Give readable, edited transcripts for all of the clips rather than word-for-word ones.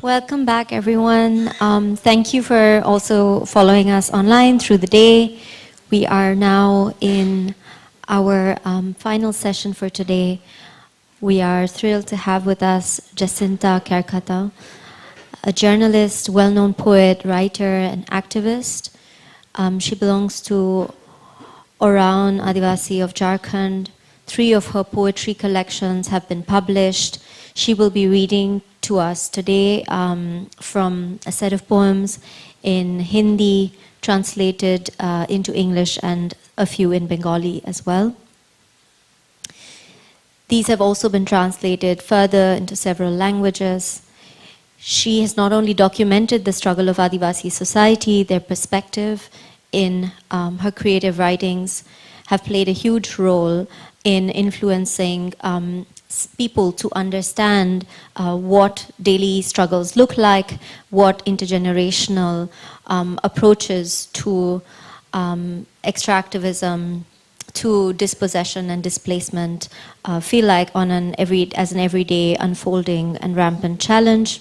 Welcome back, everyone. Thank you for also following us online through the day. We are now in our final session for today. We are thrilled to have with us Jacinta Kerkata, a journalist, well-known poet, writer, and activist. She belongs to Oraon Adivasi of Jharkhand. 3 of her poetry collections have been published. She will be reading to us today from a set of poems in Hindi, translated into English, and a few in Bengali as well. These have also been translated further into several languages. She has not only documented the struggle of Adivasi society, their perspective in her creative writings have played a huge role in influencing people to understand what daily struggles look like, what intergenerational approaches to extractivism, to dispossession and displacement feel like as an everyday unfolding and rampant challenge.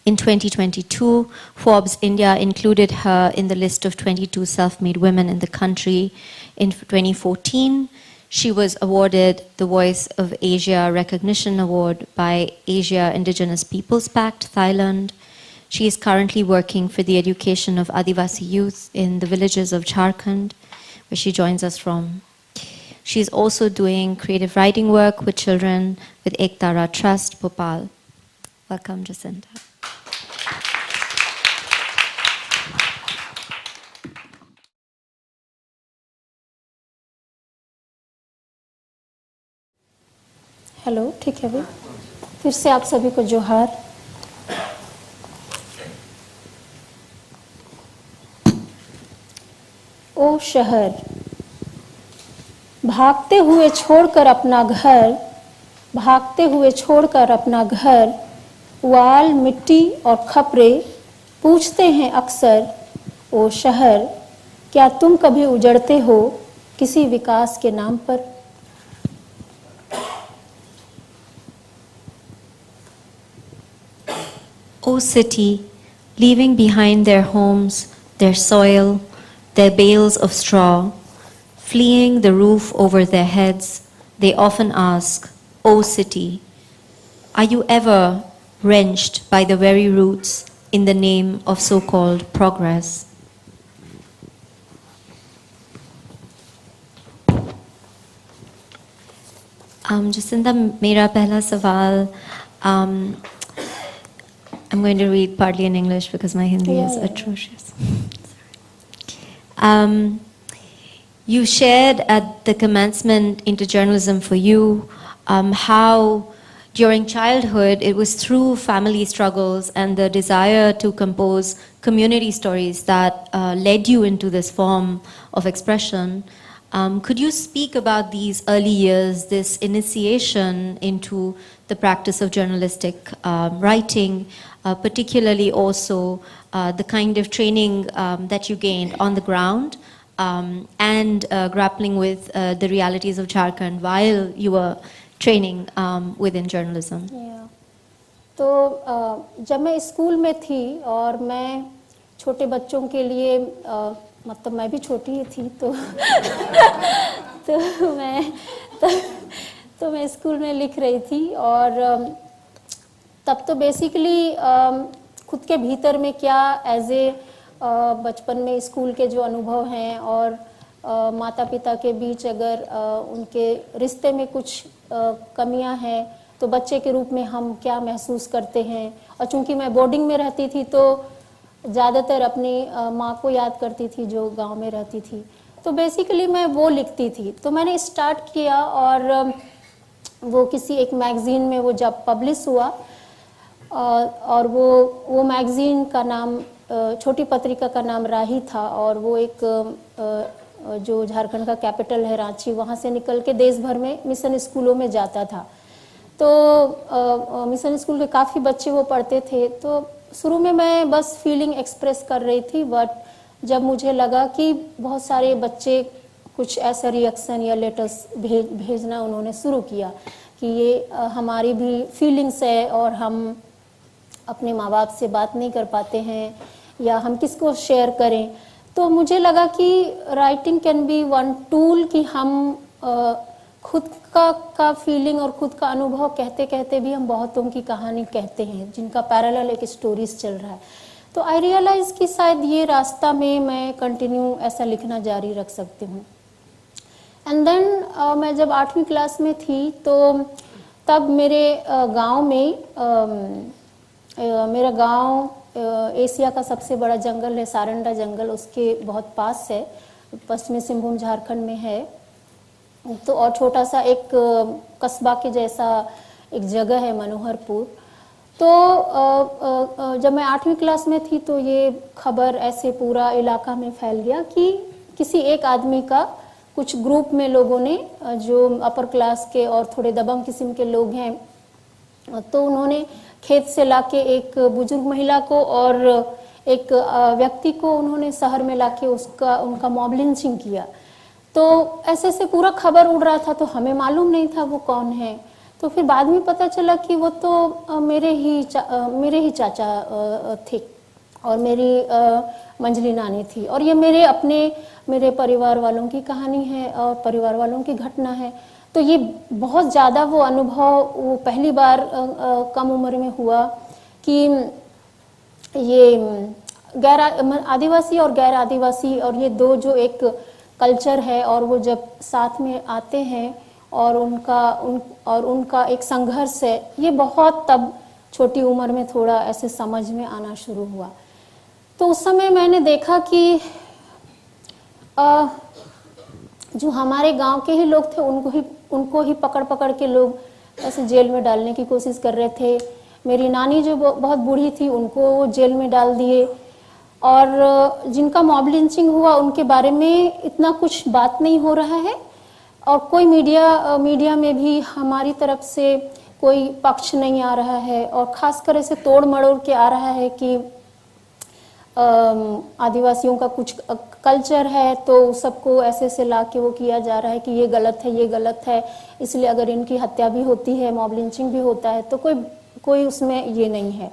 In 2022, Forbes India included her in the list of 22 self-made women in the country. In 2014, she was awarded the Voice of Asia Recognition Award by Asia Indigenous Peoples Pact, Thailand. She is currently working for the education of Adivasi youth in the villages of Jharkhand, where she joins us from. She is also doing creative writing work with children with Ektara Trust, Bhopal. Welcome, Jacinta. Hello, ठीक है भाई। फिर से आप सभी को जोहार। ओ शहर, भागते हुए छोड़कर अपना घर, भागते हुए छोड़कर अपना घर, वाल मिट्टी और खपरे पूछते हैं अक्सर, ओ शहर, क्या तुम कभी उजड़ते हो किसी विकास के नाम पर? O city, leaving behind their homes, their soil, their bales of straw, fleeing the roof over their heads, they often ask, O city, are you ever wrenched by the very roots in the name of so-called progress? Jacinta, mera pehla sawal, I'm going to read partly in English because my Hindi is atrocious. You shared at the commencement into journalism for you how during childhood it was through family struggles and the desire to compose community stories that led you into this form of expression. Could you speak about these early years, this initiation into the practice of journalistic writing, particularly also the kind of training that you gained on the ground and grappling with the realities of Jharkhand while you were training within journalism? Yeah. तो जब मैं school में थी और मैं छोटे बच्चों के लिए मतलब मैं भी छोटी ही थी तो तो मैं स्कूल में लिख रही थी और तब तो बेसिकली खुद के भीतर में क्या एज ए बचपन में स्कूल के जो अनुभव हैं और माता पिता के बीच अगर उनके रिश्ते में कुछ कमियां हैं तो बच्चे के रूप में हम क्या महसूस करते हैं। और चूंकि मैं बोर्डिंग में रहती थी तो ज़्यादातर अपनी माँ को याद करती थी जो गांव में रहती थी। तो बेसिकली मैं वो लिखती थी। तो मैंने स्टार्ट किया और वो किसी एक मैगज़ीन में वो जब पब्लिश हुआ और वो मैगज़ीन का नाम छोटी पत्रिका का नाम राही था और वो एक जो झारखंड का कैपिटल है रांची, वहाँ से निकल के देश भर में मिशन स्कूलों में जाता था। तो मिशन स्कूल के काफ़ी बच्चे वो पढ़ते थे। तो शुरू में मैं बस फीलिंग एक्सप्रेस कर रही थी, बट जब मुझे लगा कि बहुत सारे बच्चे कुछ ऐसा रिएक्शन या लेटर्स भेजना उन्होंने शुरू किया कि ये हमारी भी फीलिंग्स है और हम अपने माँ बाप से बात नहीं कर पाते हैं या हम किसको शेयर करें। तो मुझे लगा कि writing can be one tool कि हम खुद का फीलिंग और खुद का अनुभव कहते कहते भी हम बहुतों की कहानी कहते हैं जिनका पैरेलल एक स्टोरीज चल रहा है। तो आई रियलाइज कि शायद ये रास्ता में मैं कंटिन्यू ऐसा लिखना जारी रख सकती हूँ। एंड देन मैं जब 8वीं क्लास में थी तो तब मेरे गांव में मेरा गांव एशिया का सबसे बड़ा जंगल है सारंडा जंगल, उसके बहुत पास है, पश्चिमी सिंहभूम झारखंड में है। तो और छोटा सा एक कस्बा के जैसा एक जगह है मनोहरपुर। तो जब मैं 8वीं क्लास में थी तो ये खबर ऐसे पूरा इलाका में फैल गया कि किसी एक आदमी का कुछ ग्रुप में लोगों ने जो अपर क्लास के और थोड़े दबंग किस्म के लोग हैं, तो उन्होंने खेत से लाके एक बुजुर्ग महिला को और एक व्यक्ति को उन्होंने शहर में लाके उनका मॉब लिंचिंग किया। तो ऐसे से पूरा खबर उड़ रहा था, तो हमें मालूम नहीं था वो कौन है। तो फिर बाद में पता चला कि वो तो मेरे ही चाचा थे और मेरी मंजली नानी थी, और ये मेरे परिवार वालों की कहानी है और परिवार वालों की घटना है। तो ये बहुत ज़्यादा वो अनुभव वो पहली बार कम उम्र में हुआ कि ये आदिवासी और गैर आदिवासी और ये दो जो एक कल्चर है और वो जब साथ में आते हैं और उनका एक संघर्ष है, ये बहुत तब छोटी उम्र में थोड़ा ऐसे समझ में आना शुरू हुआ। तो उस समय मैंने देखा कि जो हमारे गांव के ही लोग थे उनको ही पकड़ के लोग ऐसे जेल में डालने की कोशिश कर रहे थे। मेरी नानी जो बहुत बूढ़ी थी उनको जेल में डाल दिए, और जिनका मॉब लिंचिंग हुआ उनके बारे में इतना कुछ बात नहीं हो रहा है, और कोई मीडिया में भी हमारी तरफ से कोई पक्ष नहीं आ रहा है, और खासकर ऐसे तोड़ मड़ोड़ के आ रहा है कि आदिवासियों का कुछ कल्चर है तो सबको ऐसे से ला के वो किया जा रहा है कि ये गलत है, इसलिए अगर इनकी हत्या भी होती है, मॉब लिंचिंग भी होता है, तो कोई उसमें ये नहीं है।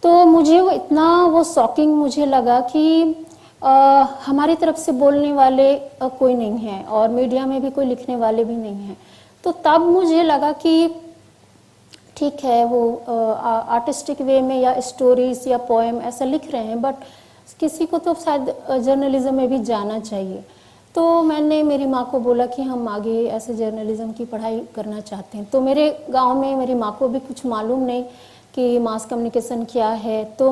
तो मुझे वो शॉकिंग मुझे लगा कि हमारी तरफ से बोलने वाले कोई नहीं है और मीडिया में भी कोई लिखने वाले भी नहीं है। तो तब मुझे लगा कि ठीक है वो आर्टिस्टिक वे में या स्टोरीज या पोएम ऐसा लिख रहे हैं, बट किसी को तो शायद जर्नलिज्म में भी जाना चाहिए। तो मैंने मेरी माँ को बोला कि हम आगे ऐसे जर्नलिज्म की पढ़ाई करना चाहते हैं। तो मेरे गांव में मेरी माँ को भी कुछ मालूम नहीं कि मास कम्युनिकेशन क्या है, तो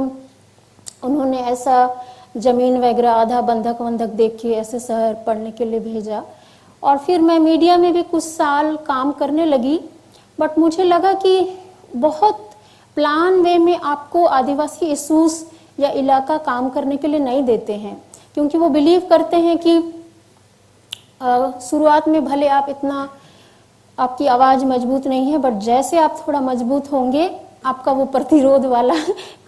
उन्होंने ऐसा ज़मीन वगैरह आधा बंधक देख के ऐसे शहर पढ़ने के लिए भेजा। और फिर मैं मीडिया में भी कुछ साल काम करने लगी, बट मुझे लगा कि बहुत प्लान वे में आपको आदिवासी इशूज़ या इलाका काम करने के लिए नहीं देते हैं, क्योंकि वो बिलीव करते हैं कि शुरुआत में भले आपकी आवाज़ मजबूत नहीं है, बट जैसे आप थोड़ा मजबूत होंगे आपका वो प्रतिरोध वाला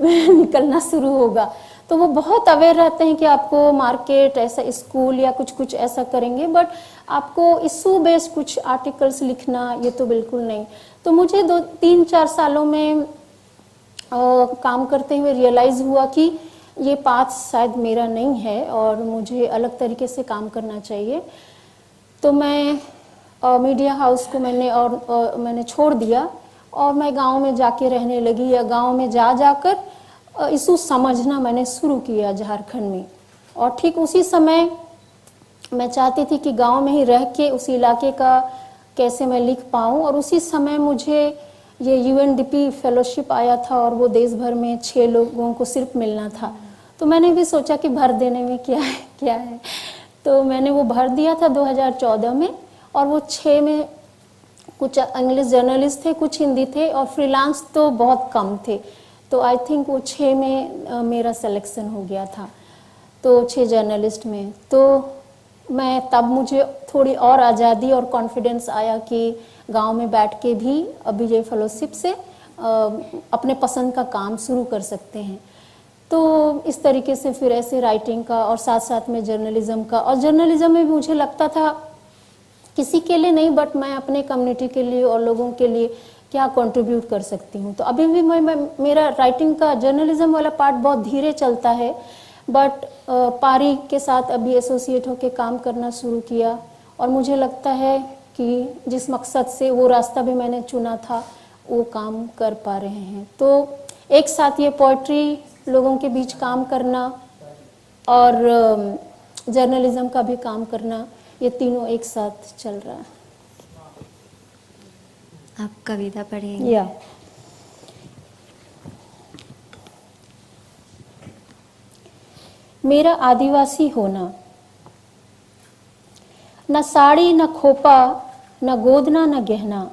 निकलना शुरू होगा। तो वो बहुत अवेयर रहते हैं कि आपको मार्केट ऐसा स्कूल या कुछ ऐसा करेंगे, बट आपको इशू बेस्ड कुछ आर्टिकल्स लिखना ये तो बिल्कुल नहीं। तो मुझे 2-3-4 सालों में काम करते हुए रियलाइज़ हुआ कि ये पाथ शायद मेरा नहीं है और मुझे अलग तरीके से काम करना चाहिए। तो मैं मीडिया हाउस को मैंने छोड़ दिया और मैं गांव में जाके रहने लगी, या गांव में जाकर इशू समझना मैंने शुरू किया झारखंड में। और ठीक उसी समय मैं चाहती थी कि गांव में ही रह के उस इलाके का कैसे मैं लिख पाऊँ, और उसी समय मुझे ये यूएनडीपी फेलोशिप आया था और वो देश भर में 6 लोगों को सिर्फ मिलना था। तो मैंने भी सोचा कि भर देने में क्या है। तो मैंने वो भर दिया था 2014 में, और वो 6 में कुछ इंग्लिश जर्नलिस्ट थे, कुछ हिंदी थे, और फ्रीलांस तो बहुत कम थे। तो आई थिंक वो 6 में मेरा सिलेक्शन हो गया था, तो 6 जर्नलिस्ट में। तो तब मुझे थोड़ी और आज़ादी और कॉन्फिडेंस आया कि गांव में बैठ के भी अभी ये फेलोशिप से अपने पसंद का काम शुरू कर सकते हैं। तो इस तरीके से फिर ऐसे राइटिंग का और साथ साथ में जर्नलिज्म का, और जर्नलिज्म में भी मुझे लगता था किसी के लिए नहीं, बट मैं अपने कम्युनिटी के लिए और लोगों के लिए क्या कंट्रीब्यूट कर सकती हूँ। तो अभी भी मेरा राइटिंग का जर्नलिज्म वाला पार्ट बहुत धीरे चलता है, बट पारी के साथ अभी एसोसिएट होकर काम करना शुरू किया और मुझे लगता है कि जिस मकसद से वो रास्ता भी मैंने चुना था वो काम कर पा रहे हैं। तो एक साथ ये पोइट्री, लोगों के बीच काम करना और जर्नलिज्म का भी काम करना, ये तीनों एक साथ चल रहा है। आप कविता पढ़ेंगे? या मेरा आदिवासी होना, न साड़ी न खोपा न गोदना न गहना,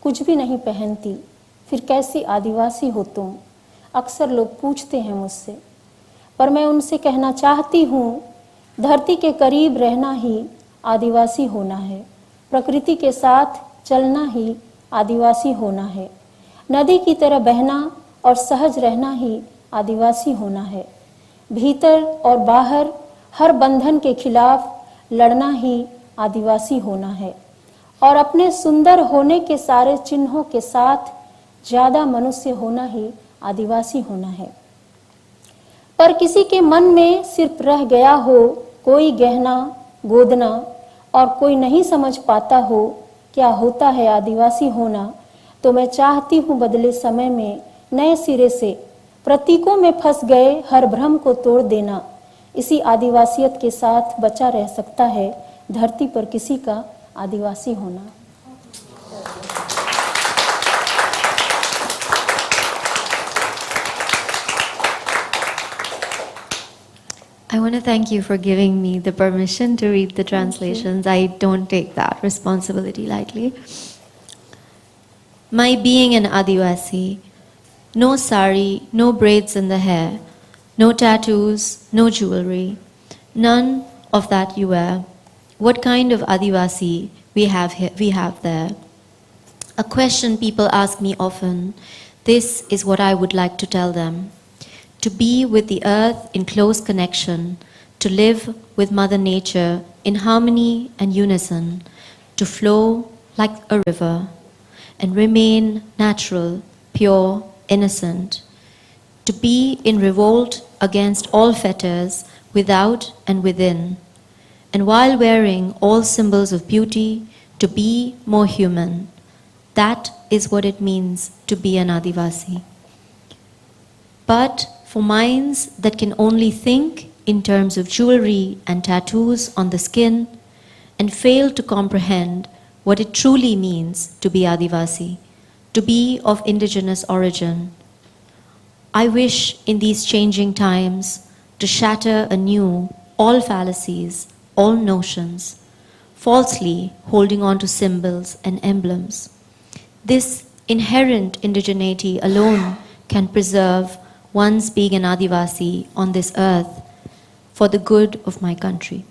कुछ भी नहीं पहनती, फिर कैसी आदिवासी हो तुम, अक्सर लोग पूछते हैं मुझसे। पर मैं उनसे कहना चाहती हूँ, धरती के करीब रहना ही आदिवासी होना है, प्रकृति के साथ चलना ही आदिवासी होना है, नदी की तरह बहना और सहज रहना ही आदिवासी होना है, भीतर और बाहर हर बंधन के खिलाफ लड़ना ही आदिवासी होना है, और अपने सुंदर होने के सारे चिन्हों के साथ ज़्यादा मनुष्य होना ही आदिवासी होना है। पर किसी के मन में सिर्फ रह गया हो कोई गहना गोदना और कोई नहीं समझ पाता हो क्या होता है आदिवासी होना, तो मैं चाहती हूँ बदले समय में नए सिरे से प्रतीकों में फंस गए हर भ्रम को तोड़ देना। इसी आदिवासियत के साथ बचा रह सकता है धरती पर किसी का आदिवासी होना। I want to thank you for giving me the permission to read the translations. I don't take that responsibility lightly. My being an Adivasi, no sari, no braids in the hair, no tattoos, no jewelry, none of that you wear. What kind of Adivasi we have here, we have there? A question people ask me often. This is what I would like to tell them. To be with the earth in close connection, to live with Mother Nature in harmony and unison, to flow like a river and remain natural, pure, innocent, to be in revolt against all fetters without and within, and while wearing all symbols of beauty, to be more human. That is what it means to be an Adivasi. But for minds that can only think in terms of jewelry and tattoos on the skin and fail to comprehend what it truly means to be Adivasi, to be of indigenous origin, I wish in these changing times to shatter anew all fallacies, all notions, falsely holding on to symbols and emblems. This inherent indigeneity alone can preserve one's being an Adivasi on this earth for the good of my country.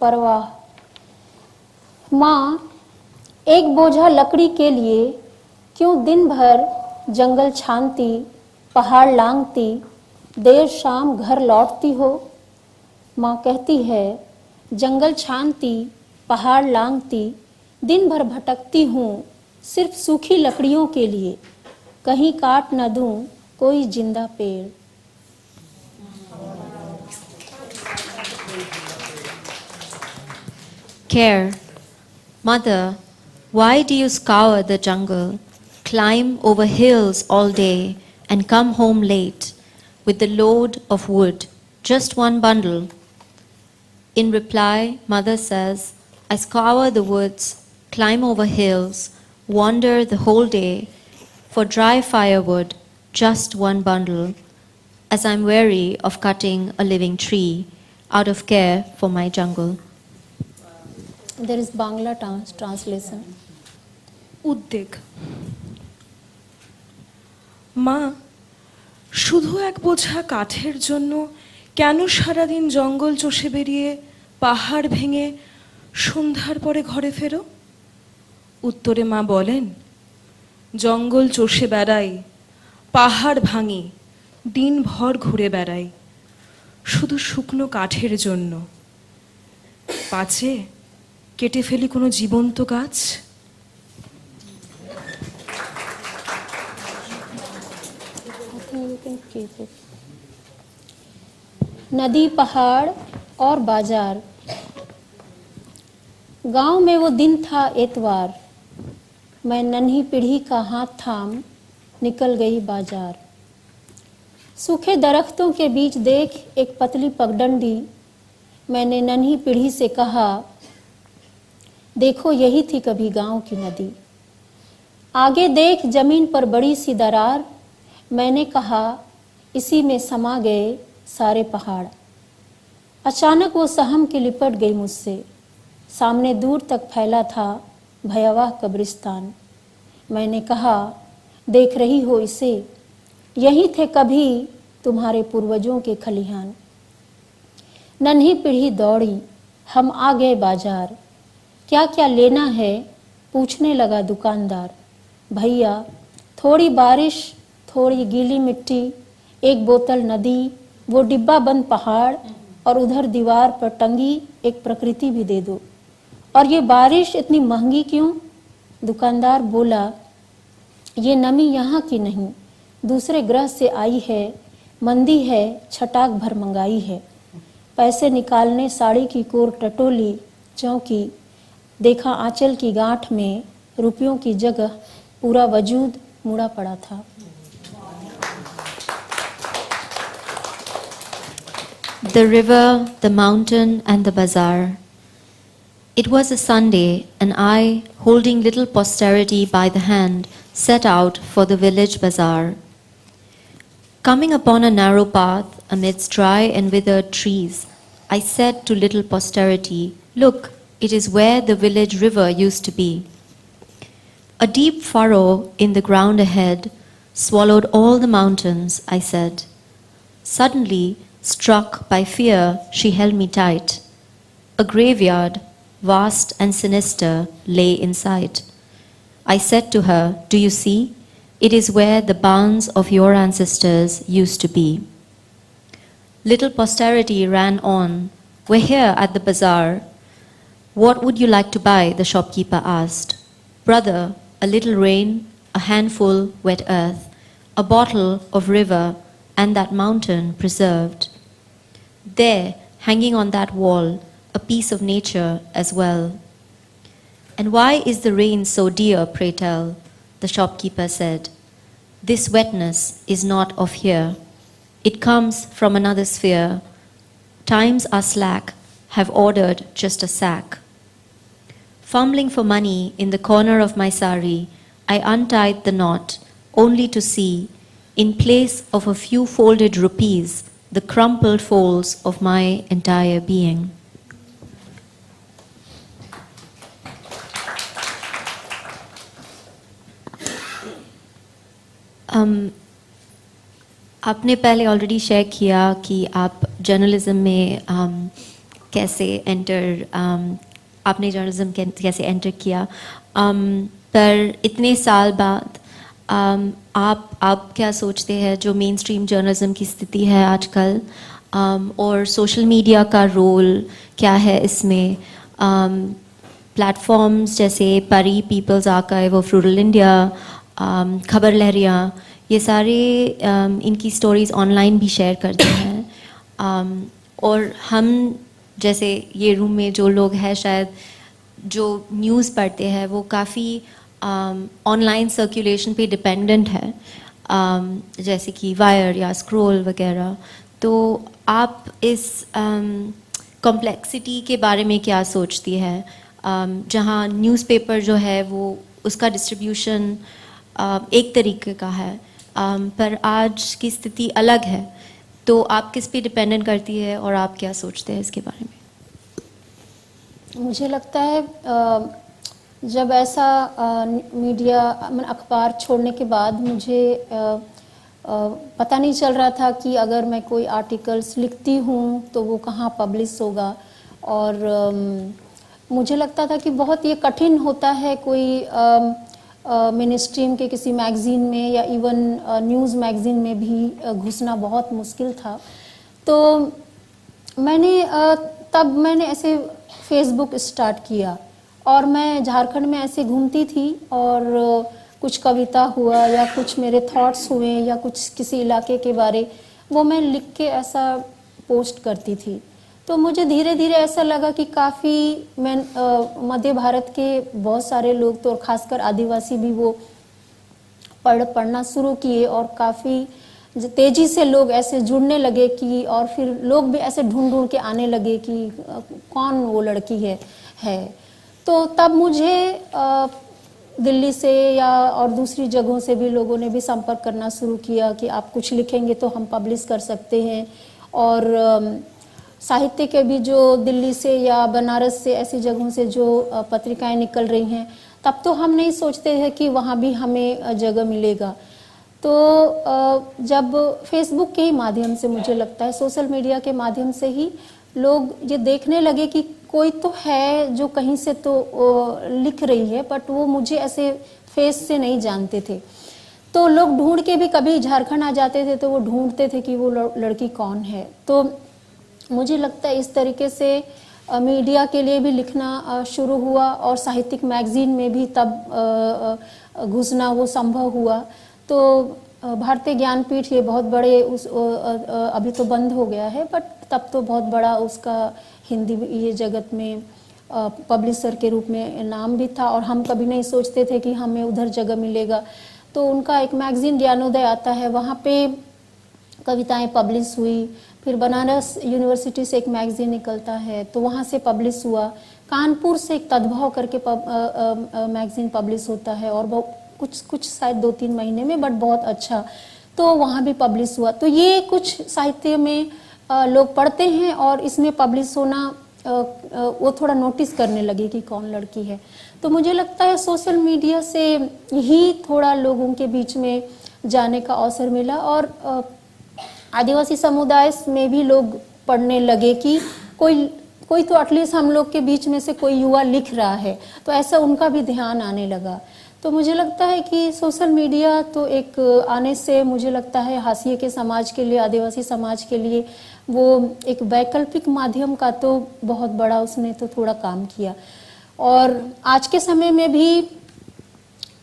परवाह। माँ, एक बोझा लकड़ी के लिए क्यों दिन भर जंगल छानती, पहाड़ लांघती, देर शाम घर लौटती हो? माँ कहती है, जंगल छानती, पहाड़ लांघती, दिन भर भटकती हूँ सिर्फ सूखी लकड़ियों के लिए, कहीं काट न दूँ कोई जिंदा पेड़। Care. Mother, why do you scour the jungle, climb over hills all day, and come home late with the load of wood, just one bundle? In reply, Mother says, I scour the woods, climb over hills, wander the whole day for dry firewood, just one bundle, as I'm weary of cutting a living tree out of care for my jungle. There is Bangla translation. উদ্বেগ। মা, শুধু এক বোঝা কাঠের জন্য কেন সারাদিন জঙ্গল চষে বেরিয়ে পাহাড় ভেঙে সন্ধ্যার পরে ঘরে ফেরো? উত্তরে মা বলেন, জঙ্গল চষে বেড়াই, পাহাড় ভাঙি, দিনভর ঘুরে বেড়াই শুধু শুকনো কাঠের জন্য, পাছে কেটে ফেলি কোনো জীবন্ত গাছ। नदी, पहाड़ और बाजार। गांव में वो दिन था एतवार, मैं नन्ही पीढ़ी का हाथ थाम निकल गई बाजार। सूखे दरख्तों के बीच देख एक पतली पगडंडी, मैंने नन्ही पीढ़ी से कहा, देखो यही थी कभी गांव की नदी। आगे देख जमीन पर बड़ी सी दरार, मैंने कहा इसी में समा गए सारे पहाड़। अचानक वो सहम के लिपट गई मुझसे, सामने दूर तक फैला था भयावह कब्रिस्तान। मैंने कहा, देख रही हो इसे, यही थे कभी तुम्हारे पूर्वजों के खलिहान। नन्ही पीढ़ी दौड़ी, हम आ गए बाजार। क्या क्या लेना है पूछने लगा दुकानदार। भैया थोड़ी बारिश, थोड़ी गीली मिट्टी, एक बोतल नदी, वो डिब्बा बंद पहाड़ और उधर दीवार पर टंगी एक प्रकृति भी दे दो। और ये बारिश इतनी महंगी क्यों? दुकानदार बोला, ये नमी यहाँ की नहीं, दूसरे ग्रह से आई है, मंदी है, छटाक भर मंगाई है। पैसे निकालने साड़ी की कोर टटोली चौंकी, देखा आंचल की गांठ में रुपयों की जगह पूरा वजूद मुड़ा पड़ा था। The river, the mountain, and the bazaar. It was a Sunday, and I, holding little posterity by the hand, set out for the village bazaar. Coming upon a narrow path amidst dry and withered trees, I said to little posterity, look, it is where the village river used to be. A deep furrow in the ground ahead swallowed all the mountains, I said. Suddenly, struck by fear, she held me tight. A graveyard, vast and sinister, lay in sight. I said to her, do you see? It is where the barns of your ancestors used to be. Little posterity ran on. We're here at the bazaar. What would you like to buy? The shopkeeper asked. Brother, a little rain, a handful wet earth, a bottle of river, and that mountain preserved. There, hanging on that wall, a piece of nature as well. And why is the rain so dear, pray tell? The shopkeeper said. This wetness is not of here. It comes from another sphere. Times are slack, have ordered just a sack. Fumbling for money in the corner of my sari, I untied the knot, only to see, in place of a few folded rupees, the crumpled folds of my entire being. आपने पहले already share किया कि आप journalism में कैसे आपने journalism कैसे enter किया, पर इतने साल बाद आप क्या सोचते हैं जो मेन स्ट्रीम जर्नलिज्म की स्थिति है आजकल, और सोशल मीडिया का रोल क्या है इसमें? प्लेटफॉर्म्स जैसे PARI, People's Archive of Rural India, Khabar Lahariya, ये सारे इनकी स्टोरीज़ ऑनलाइन भी शेयर करते हैं, और हम जैसे ये रूम में जो लोग हैं शायद जो न्यूज़ पढ़ते हैं वो काफ़ी ऑनलाइन सर्कुलेशन पे डिपेंडेंट है, जैसे कि वायर या स्क्रॉल वगैरह। तो आप इस कॉम्प्लेक्सिटी के बारे में क्या सोचती है, जहाँ न्यूज़पेपर जो है वो उसका डिस्ट्रीब्यूशन एक तरीके का है, पर आज की स्थिति अलग है, तो आप किस पे डिपेंडेंट करती है और आप क्या सोचते हैं इसके बारे में? मुझे लगता है जब ऐसा मीडिया अखबार छोड़ने के बाद मुझे पता नहीं चल रहा था कि अगर मैं कोई आर्टिकल्स लिखती हूँ तो वो कहाँ पब्लिश होगा, और मुझे लगता था कि बहुत ये कठिन होता है कोई मेन स्ट्रीम के किसी मैगज़ीन में या इवन न्यूज़ मैगज़ीन में भी घुसना बहुत मुश्किल था। तो तब मैंने ऐसे फेसबुक स्टार्ट किया और मैं झारखंड में ऐसे घूमती थी और कुछ कविता हुआ या कुछ मेरे थॉट्स हुए या कुछ किसी इलाके के बारे, वो मैं लिख के ऐसा पोस्ट करती थी। तो मुझे धीरे धीरे ऐसा लगा कि काफ़ी मध्य भारत के बहुत सारे लोग तो और ख़ासकर आदिवासी भी वो पढ़ना शुरू किए और काफ़ी तेज़ी से लोग ऐसे जुड़ने लगे कि और फिर लोग भी ऐसे ढूंढ ढूंढ के आने लगे कि कौन वो लड़की है। तो तब मुझे दिल्ली से या और दूसरी जगहों से भी लोगों ने भी संपर्क करना शुरू किया कि आप कुछ लिखेंगे तो हम पब्लिश कर सकते हैं। और साहित्य के भी जो दिल्ली से या बनारस से ऐसी जगहों से जो पत्रिकाएं निकल रही हैं, तब तो हम नहीं सोचते थे कि वहाँ भी हमें जगह मिलेगा। तो जब फेसबुक के ही माध्यम से, मुझे लगता है सोशल मीडिया के माध्यम से ही लोग ये देखने लगे कि कोई तो है जो कहीं से तो लिख रही है, बट वो मुझे ऐसे फेस से नहीं जानते थे। तो लोग ढूंढ के भी कभी झारखंड आ जाते थे तो वो ढूंढते थे कि वो लड़की कौन है। तो मुझे लगता है इस तरीके से मीडिया के लिए भी लिखना शुरू हुआ और साहित्यिक मैगजीन में भी तब घुसना वो संभव हुआ। तो भारतीय ज्ञानपीठ ये बहुत बड़े अभी तो बंद हो गया है, बट तब तो बहुत बड़ा उसका हिंदी ये जगत में पब्लिशर के रूप में नाम भी था और हम कभी नहीं सोचते थे कि हमें उधर जगह मिलेगा। तो उनका एक मैगजीन ज्ञानोदय आता है, वहाँ पे कविताएं पब्लिश हुई। फिर बनारस यूनिवर्सिटी से एक मैगजीन निकलता है तो वहाँ से पब्लिश हुआ। कानपुर से एक तद्भव करके मैगजीन पब्लिश होता है और कुछ शायद 2-3 महीने में, बट बहुत अच्छा, तो वहाँ भी पब्लिश हुआ। तो ये कुछ साहित्य में लोग पढ़ते हैं और इसमें पब्लिश होना वो थोड़ा नोटिस करने लगे कि कौन लड़की है। तो मुझे लगता है सोशल मीडिया से ही थोड़ा लोगों के बीच में जाने का अवसर मिला और आदिवासी समुदाय में भी लोग पढ़ने लगे कि कोई तो एटलीस्ट हम लोग के बीच में से कोई युवा लिख रहा है, तो ऐसा उनका भी ध्यान आने लगा। तो मुझे लगता है कि सोशल मीडिया तो एक आने से मुझे लगता है हाशिए के समाज के लिए, आदिवासी समाज के लिए वो एक वैकल्पिक माध्यम का तो बहुत बड़ा उसने तो थोड़ा काम किया। और आज के समय में भी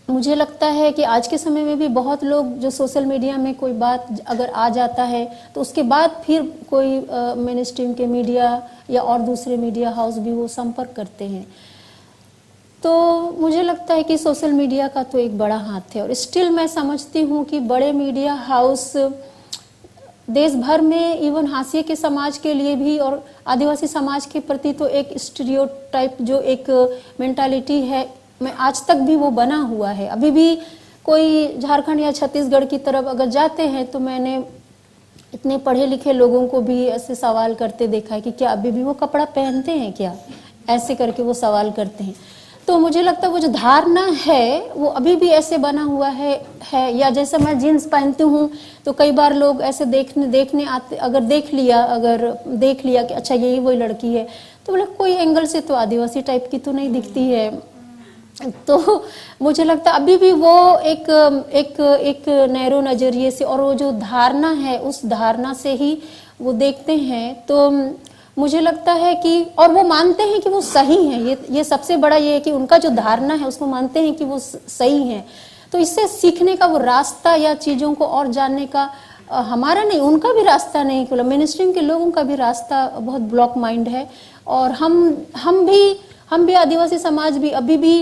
मुझे लगता है कि आज के समय में भी बहुत लोग जो सोशल मीडिया में कोई बात अगर आ जाता है तो उसके बाद फिर कोई मेन स्ट्रीम के मीडिया या और दूसरे मीडिया हाउस भी वो संपर्क करते हैं। तो मुझे लगता है कि सोशल मीडिया का तो एक बड़ा हाथ है और स्टिल मैं समझती हूँ कि बड़े मीडिया हाउस देश भर में इवन हाशिए के समाज के लिए भी और आदिवासी समाज के प्रति तो एक स्टीरियोटाइप जो एक मेंटालिटी है, मैं आज तक भी वो बना हुआ है। अभी भी कोई झारखंड या छत्तीसगढ़ की तरफ अगर जाते हैं तो मैंने इतने पढ़े लिखे लोगों को भी ऐसे सवाल करते देखा है कि क्या अभी भी वो कपड़ा पहनते हैं क्या, ऐसे करके वो सवाल करते हैं। तो मुझे लगता है वो जो धारणा है वो अभी भी ऐसे बना हुआ है। या जैसे मैं जीन्स पहनती हूँ तो कई बार लोग ऐसे देखने आते, अगर देख लिया कि अच्छा यही वही लड़की है, तो बोले कोई एंगल से तो आदिवासी टाइप की तो नहीं दिखती है। तो मुझे लगता है अभी भी वो एक नैरो नजरिए से और वो जो धारणा है उस धारणा से ही वो देखते हैं। तो मुझे लगता है कि और वो मानते हैं कि वो सही है। ये सबसे बड़ा ये है कि उनका जो धारणा है उसको मानते हैं कि वो सही है। तो इससे सीखने का वो रास्ता या चीज़ों को और जानने का हमारा नहीं, उनका भी रास्ता नहीं खुला। मेन स्ट्रीम के लोगों का भी रास्ता बहुत ब्लॉक माइंड है। और हम भी आदिवासी समाज भी अभी भी,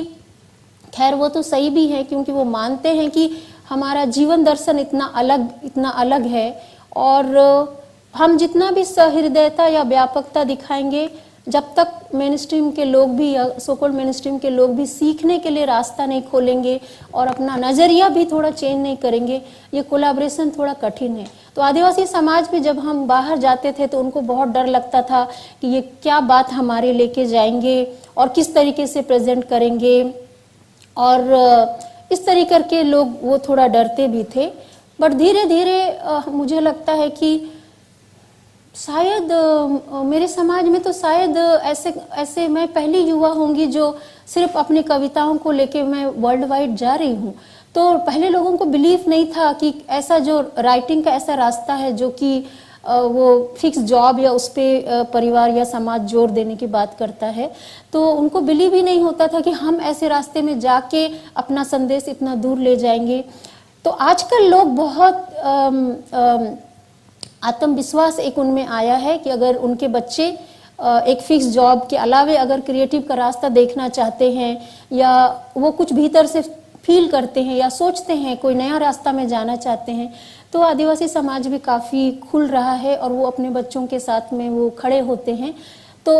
खैर वो तो सही भी है क्योंकि वो मानते हैं कि हमारा जीवन दर्शन इतना अलग है और हम जितना भी सहृदयता या व्यापकता दिखाएंगे, जब तक मेन स्ट्रीम के लोग भी या सोकॉल्ड मेन स्ट्रीम के लोग भी सीखने के लिए रास्ता नहीं खोलेंगे और अपना नज़रिया भी थोड़ा चेंज नहीं करेंगे, ये कोलैबोरेशन थोड़ा कठिन है। तो आदिवासी समाज में जब हम बाहर जाते थे तो उनको बहुत डर लगता था कि ये क्या बात हमारे लेके जाएंगे और किस तरीके से प्रेजेंट करेंगे, और इस तरीके के लोग वो थोड़ा डरते भी थे। बट धीरे धीरे मुझे लगता है कि शायद मेरे समाज में तो शायद ऐसे ऐसे मैं पहली युवा होंगी जो सिर्फ अपनी कविताओं को लेके मैं वर्ल्ड वाइड जा रही हूँ। तो पहले लोगों को बिलीव नहीं था कि ऐसा जो राइटिंग का ऐसा रास्ता है जो कि वो फिक्स जॉब या उस पर परिवार या समाज जोर देने की बात करता है। तो उनको बिलीव ही नहीं होता था कि हम ऐसे रास्ते में जाके अपना संदेश इतना दूर ले जाएंगे। तो आजकल लोग बहुत आत्मविश्वास एक उनमें आया है कि अगर उनके बच्चे एक फिक्स जॉब के अलावे अगर क्रिएटिव का रास्ता देखना चाहते हैं या वो कुछ भीतर से फील करते हैं या सोचते हैं कोई नया रास्ता में जाना चाहते हैं, तो आदिवासी समाज भी काफ़ी खुल रहा है और वो अपने बच्चों के साथ में वो खड़े होते हैं। तो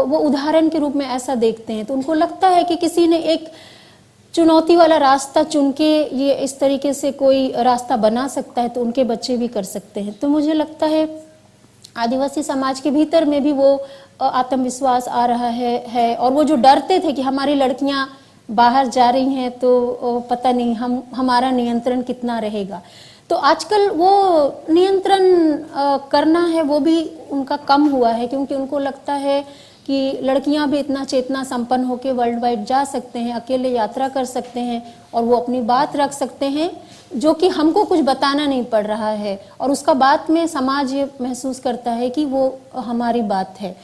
वो उदाहरण के रूप में ऐसा देखते हैं। तो उनको लगता है कि किसी ने एक चुनौती वाला रास्ता चुन के ये इस तरीके से कोई रास्ता बना सकता है तो उनके बच्चे भी कर सकते हैं। तो मुझे लगता है आदिवासी समाज के भीतर में भी वो आत्मविश्वास आ रहा है और वो जो डरते थे कि हमारी लड़कियां बाहर जा रही हैं तो पता नहीं हमारा नियंत्रण कितना रहेगा, तो आजकल वो नियंत्रण करना है वो भी उनका कम हुआ है, क्योंकि उनको लगता है कि लड़कियां भी इतना चेतना संपन्न होकर वर्ल्ड वाइड जा सकते हैं, अकेले यात्रा कर सकते हैं और वो अपनी बात रख सकते हैं जो कि हमको कुछ बताना नहीं पड़ रहा है और उसका बात में समाज ये महसूस करता है कि वो हमारी बात है।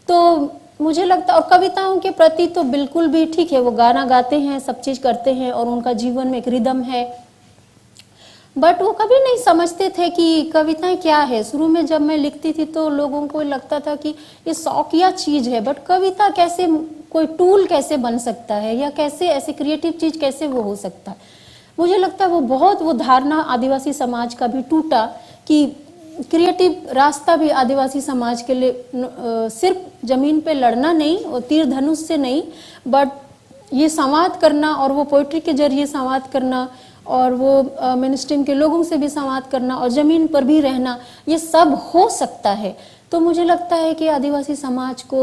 तो मुझे लगता है और कविताओं के प्रति तो बिल्कुल भी ठीक है, वो गाना गाते हैं, सब चीज़ करते हैं और उनका जीवन में एक रिदम है, बट वो कभी नहीं समझते थे कि कविताएं क्या है। शुरू में जब मैं लिखती थी तो लोगों को लगता था कि ये शौकिया चीज़ है, बट कविता कैसे कोई टूल कैसे बन सकता है या कैसे ऐसी क्रिएटिव चीज़ कैसे वो हो सकता है। मुझे लगता है वो धारणा आदिवासी समाज का भी टूटा कि क्रिएटिव रास्ता भी आदिवासी समाज के लिए सिर्फ जमीन पे लड़ना नहीं और तीर धनुष से नहीं, बट ये संवाद करना और वो पोइट्री के जरिए संवाद करना और वो मेनस्ट्रीम के लोगों से भी संवाद करना और ज़मीन पर भी रहना, ये सब हो सकता है। तो मुझे लगता है कि आदिवासी समाज को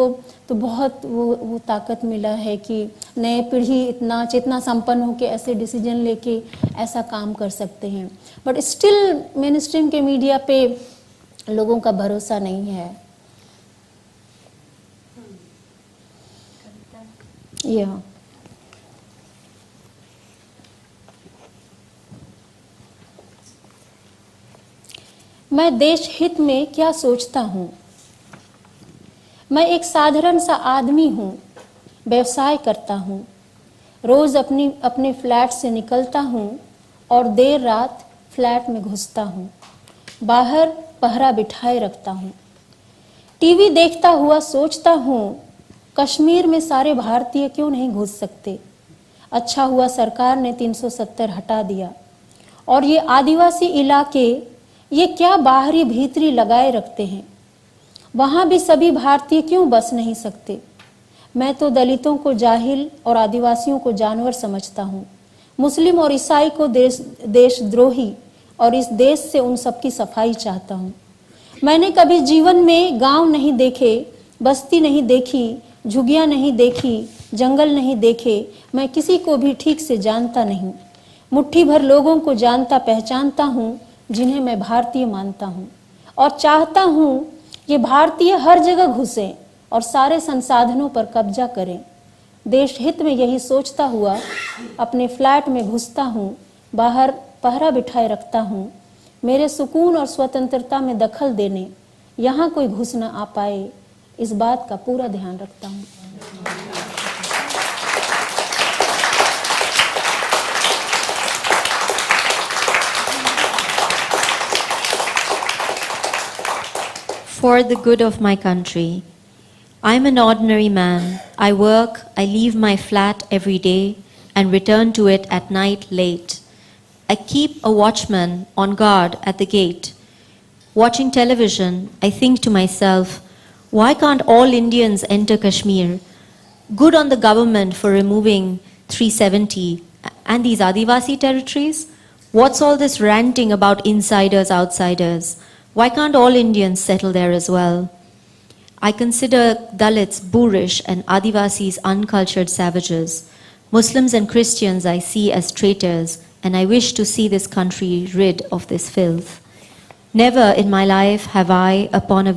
तो बहुत वो ताकत मिला है कि नए पीढ़ी इतना चेतना संपन्न होकर ऐसे डिसीजन लेके ऐसा काम कर सकते हैं, बट स्टिल मेनस्ट्रीम के मीडिया पे लोगों का भरोसा नहीं है। यह मैं देश हित में क्या सोचता हूँ। मैं एक साधारण सा आदमी हूँ, व्यवसाय करता हूँ, रोज़ अपने फ्लैट से निकलता हूँ और देर रात फ्लैट में घुसता हूँ, बाहर पहरा बिठाए रखता हूँ। टीवी देखता हुआ सोचता हूँ कश्मीर में सारे भारतीय क्यों नहीं घुस सकते। अच्छा हुआ सरकार ने 370 हटा दिया और ये आदिवासी इलाके ये क्या बाहरी भीतरी लगाए रखते हैं, वहाँ भी सभी भारतीय क्यों बस नहीं सकते। मैं तो दलितों को जाहिल और आदिवासियों को जानवर समझता हूँ, मुस्लिम और ईसाई को देशद्रोही और इस देश से उन सबकी सफाई चाहता हूँ। मैंने कभी जीवन में गांव नहीं देखे, बस्ती नहीं देखी, झुग्गियाँ नहीं देखी, जंगल नहीं देखे, मैं किसी को भी ठीक से जानता नहीं। मुट्ठी भर लोगों को जानता पहचानता हूँ जिन्हें मैं भारतीय मानता हूँ और चाहता हूँ ये भारतीय हर जगह घुसें और सारे संसाधनों पर कब्जा करें। देश हित में यही सोचता हुआ अपने फ्लैट में घुसता हूँ, बाहर पहरा बिठाए रखता हूँ। मेरे सुकून और स्वतंत्रता में दखल देने यहाँ कोई घुस न आ पाए, इस बात का पूरा ध्यान रखता हूँ। For the good of my country. I'm an ordinary man. I work, I leave my flat every day and return to it at night late. I keep a watchman on guard at the gate. Watching television, I think to myself, why can't all Indians enter Kashmir? Good on the government for removing 370 and these Adivasi territories. What's all this ranting about insiders, outsiders? Why can't all Indians settle there as well? I consider Dalits boorish and Adivasis uncultured savages. Muslims and Christians I see as traitors, and I wish to see this country rid of this filth. Never in my life have I upon a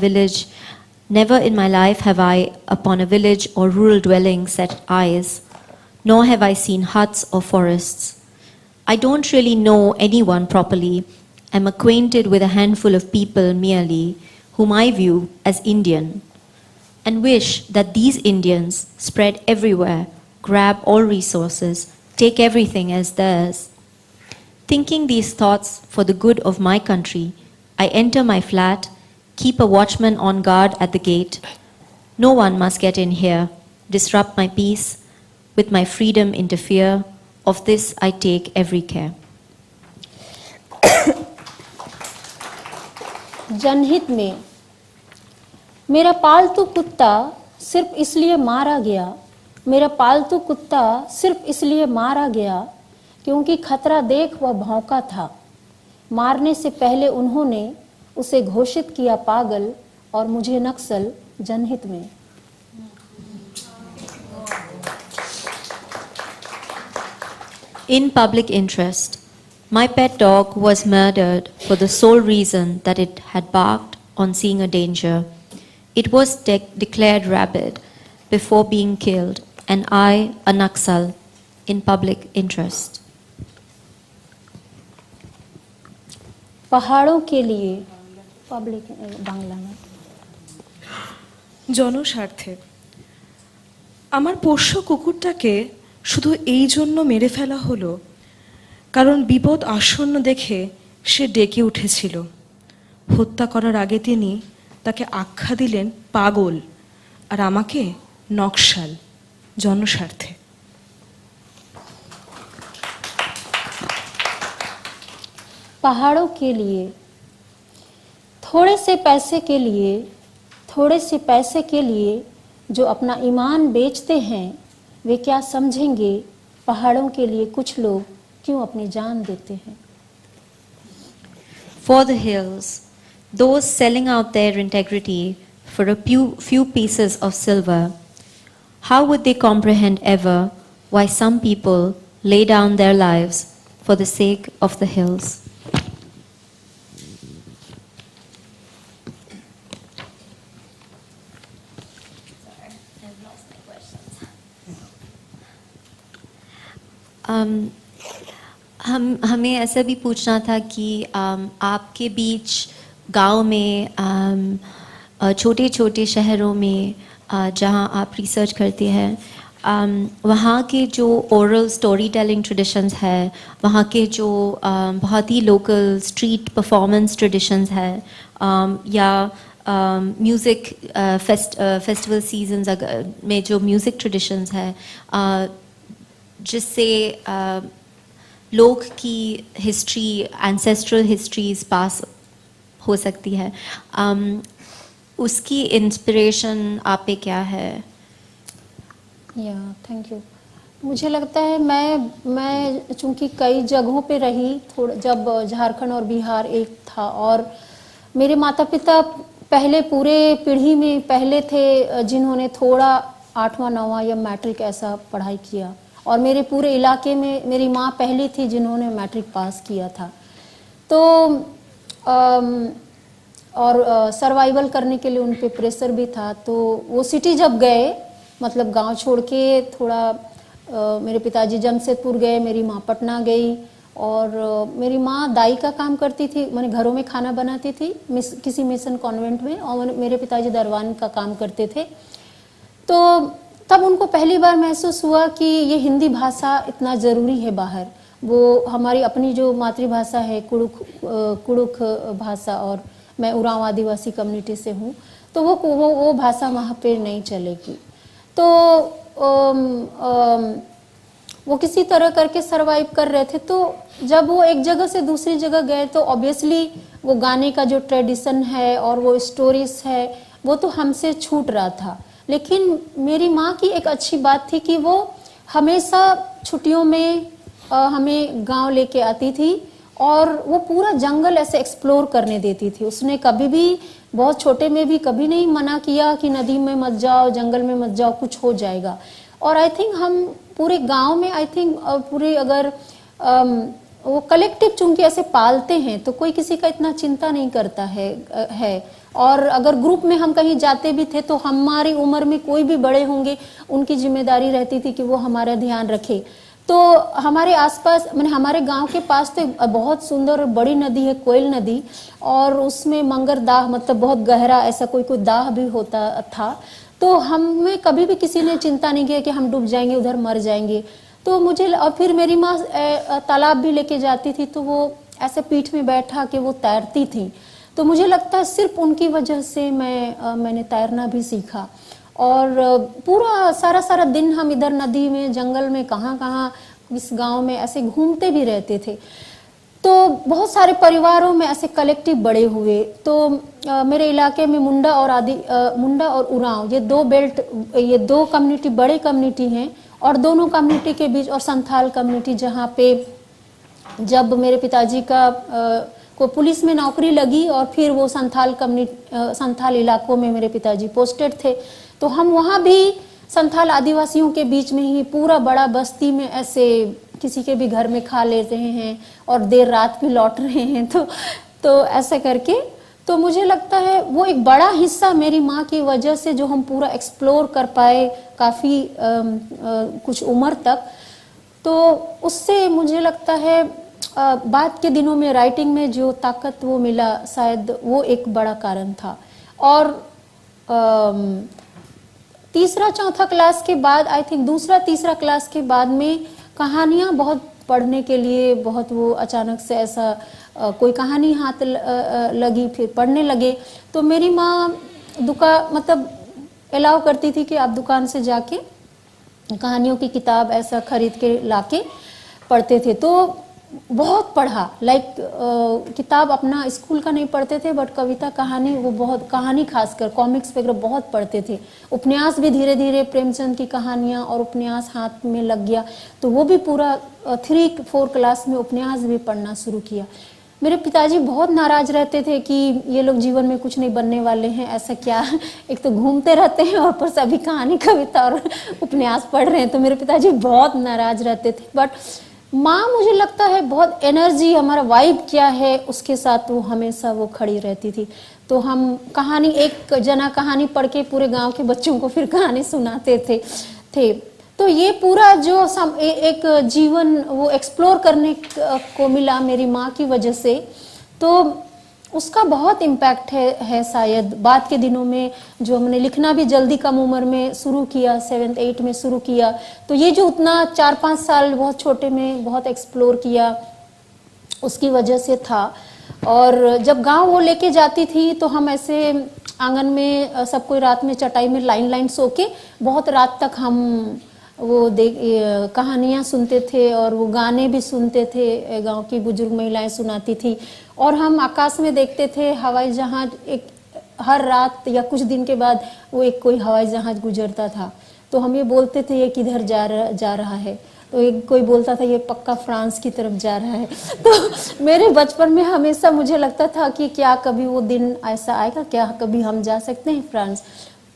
village or rural dwelling set eyes, nor have I seen huts or forests. I don't really know anyone properly. I'm acquainted with a handful of people merely, whom I view as Indian, and wish that these Indians spread everywhere, grab all resources, take everything as theirs. Thinking these thoughts for the good of my country, I enter my flat, keep a watchman on guard at the gate. No one must get in here, disrupt my peace, with my freedom interfere. Of this I take every care. जनहित में मेरा पालतू कुत्ता सिर्फ इसलिए मारा गया, मेरा पालतू कुत्ता सिर्फ इसलिए मारा गया क्योंकि खतरा देख वह भौंका था। मारने से पहले उन्होंने उसे घोषित किया पागल और मुझे नक्सल जनहित में। In public interest, my pet dog was murdered for the sole reason that it had barked on seeing a danger. It was declared rabid before being killed, and I, a Naxal, in public interest. पहाड़ों के लिए public Bangla में জনস্বার্থে আমার পোষ্য কুকুরটাকে শুধু এই জন্য মেরে ফেলা হলো কারণ বিপদ আসন্ন দেখে সে ডেকে উঠেছিল। হত্যা করার আগে তিনি তাকে আখ্যা দিলেন পাগল আর আমাকে নকশাল। জনস্বার্থে। पहाड़ों के लिए थोड़े से पैसे के लिए जो अपना ईमान बेचते हैं वे क्या समझेंगे पहाड़ों के लिए कुछ लोग क्यों अपनी जान देते हैं। For the hills, those selling out their integrity for a few pieces of silver, how would they comprehend ever why some people lay down their lives for the sake of the hills? हमें ऐसा भी पूछना था कि आपके बीच गांव में छोटे छोटे शहरों में जहां आप रिसर्च करते हैं वहाँ के जो ओरल स्टोरी टेलिंग ट्रेडिशंस है, वहाँ के जो बहुत ही लोकल स्ट्रीट परफॉर्मेंस ट्रेडिशंस है या म्यूज़िक फेस्टिवल सीजन्स में जो म्यूज़िक ट्रेडिशंस है जिससे लोग की हिस्ट्री एंसेस्ट्रल हिस्ट्रीज पास हो सकती है, उसकी इंस्पिरेशन आप पे क्या है? Thank you. मुझे लगता है मैं चूँकि कई जगहों पे रही, थोड़ा जब झारखंड और बिहार एक था और मेरे माता पिता पहले पूरे पीढ़ी में पहले थे जिन्होंने थोड़ा 8वां 9वां या मैट्रिक ऐसा पढ़ाई किया और मेरे पूरे इलाके में मेरी माँ पहली थी जिन्होंने मैट्रिक पास किया था। तो और सर्वाइवल करने के लिए उन पे प्रेशर भी था। तो वो सिटी जब गए, मतलब गांव छोड़ के थोड़ा मेरे पिताजी जमशेदपुर गए, मेरी माँ पटना गई और मेरी माँ दाई का काम करती थी, मैंने घरों में खाना बनाती थी किसी मिशन कॉन्वेंट में, और मेरे पिताजी दरवान का काम करते थे। तो तब उनको पहली बार महसूस हुआ कि ये हिंदी भाषा इतना ज़रूरी है बाहर। वो हमारी अपनी जो मातृभाषा है कुड़ुख भाषा, और मैं उरांव आदिवासी कम्युनिटी से हूँ, तो वो भाषा वहाँ पे नहीं चलेगी। तो वो किसी तरह करके सरवाइव कर रहे थे। तो जब वो एक जगह से दूसरी जगह गए तो ऑब्वियसली वो गाने का जो ट्रेडिशन है और वो स्टोरीज है वो तो हमसे छूट रहा था। लेकिन मेरी माँ की एक अच्छी बात थी कि वो हमेशा छुट्टियों में हमें गांव लेके आती थी और वो पूरा जंगल ऐसे एक्सप्लोर करने देती थी। उसने कभी भी, बहुत छोटे में भी कभी नहीं मना किया कि नदी में मत जाओ, जंगल में मत जाओ, कुछ हो जाएगा। और आई थिंक हम पूरे गांव में पूरे अगर वो कलेक्टिव चूंकि ऐसे पालते हैं तो कोई किसी का इतना चिंता नहीं करता है। और अगर ग्रुप में हम कहीं जाते भी थे तो हमारी उम्र में कोई भी बड़े होंगे, उनकी जिम्मेदारी रहती थी कि वो हमारा ध्यान रखे। तो हमारे आसपास मैंने हमारे गांव के पास तो बहुत सुंदर बड़ी नदी है, कोयल नदी, और उसमें मंगर दाह मतलब बहुत गहरा ऐसा कोई दाह भी होता था। तो हमें कभी भी किसी ने चिंता नहीं किया कि हम डूब जाएंगे, उधर मर जाएंगे। तो मुझे और फिर मेरी माँ तालाब भी लेके जाती थी तो वो ऐसे पीठ में बैठा के वो तैरती थी। तो मुझे लगता है सिर्फ उनकी वजह से मैंने तैरना भी सीखा। और पूरा सारा दिन हम इधर नदी में, जंगल में, कहाँ इस गांव में ऐसे घूमते भी रहते थे। तो बहुत सारे परिवारों में ऐसे कलेक्टिव बड़े हुए। तो मेरे इलाके में मुंडा और उरांव, ये दो बेल्ट, ये दो कम्युनिटी बड़े कम्युनिटी हैं। और दोनों कम्युनिटी के बीच, और संथाल कम्युनिटी, जहाँ पे जब मेरे पिताजी को पुलिस में नौकरी लगी और फिर वो संथाल इलाकों में मेरे पिताजी पोस्टेड थे, तो हम वहाँ भी संथाल आदिवासियों के बीच में ही पूरा बड़ा बस्ती में ऐसे किसी के भी घर में खा ले रहे हैं और देर रात भी लौट रहे हैं। तो ऐसा करके तो मुझे लगता है वो एक बड़ा हिस्सा मेरी माँ की वजह से जो हम पूरा एक्सप्लोर कर पाए काफ़ी कुछ उम्र तक, तो उससे मुझे लगता है बाद के दिनों में राइटिंग में जो ताकत वो मिला, शायद वो एक बड़ा कारण था। और तीसरा चौथा क्लास के बाद, आई थिंक दूसरा तीसरा क्लास के बाद में कहानियाँ बहुत पढ़ने के लिए बहुत वो अचानक से ऐसा कोई कहानी हाथ लगी, फिर पढ़ने लगे। तो मेरी माँ मतलब अलाउ करती थी कि आप दुकान से जाके कहानियों की किताब ऐसा खरीद के लाके पढ़ते थे। तो बहुत पढ़ा, लाइक किताब अपना स्कूल का नहीं पढ़ते थे, बट कविता कहानी, वो बहुत कहानी, खासकर कॉमिक्स वगैरह बहुत पढ़ते थे। उपन्यास भी धीरे धीरे प्रेमचंद की कहानियाँ और उपन्यास हाथ में लग गया, तो वो भी पूरा 3-4 क्लास में उपन्यास भी पढ़ना शुरू किया। मेरे पिताजी बहुत नाराज रहते थे कि ये लोग जीवन में कुछ नहीं बनने वाले हैं, ऐसा क्या, एक तो घूमते रहते हैं और ऊपर से अभी कहानी, कविता और उपन्यास पढ़ रहे हैं। तो मेरे पिताजी बहुत नाराज रहते थे। बट माँ, मुझे लगता है बहुत एनर्जी, हमारा वाइब क्या है उसके साथ वो हमेशा वो खड़ी रहती थी। तो हम कहानी, एक जना कहानी पढ़ के पूरे गांव के बच्चों को फिर कहानी सुनाते थे। तो ये पूरा जो एक जीवन वो एक्सप्लोर करने को मिला मेरी माँ की वजह से, तो उसका बहुत इम्पैक्ट है शायद बाद के दिनों में। जो हमने लिखना भी जल्दी कम उम्र में शुरू किया, 7th-8th में शुरू किया, तो ये जो उतना 4-5 साल बहुत छोटे में बहुत एक्सप्लोर किया, उसकी वजह से था। और जब गांव वो लेके जाती थी तो हम ऐसे आंगन में सब कोई रात में चटाई में लाइन सो के बहुत रात तक हम वो कहानियाँ सुनते थे और वो गाने भी सुनते थे, गांव की बुजुर्ग महिलाएं सुनाती थी। और हम आकाश में देखते थे हवाई जहाज, एक हर रात या कुछ दिन के बाद वो एक कोई हवाई जहाज गुजरता था। तो हम ये बोलते थे ये किधर जा रहा है, तो एक कोई बोलता था ये पक्का फ्रांस की तरफ जा रहा है। तो मेरे बचपन में हमेशा मुझे लगता था कि क्या कभी वो दिन ऐसा आएगा, क्या कभी हम जा सकते हैं फ्रांस।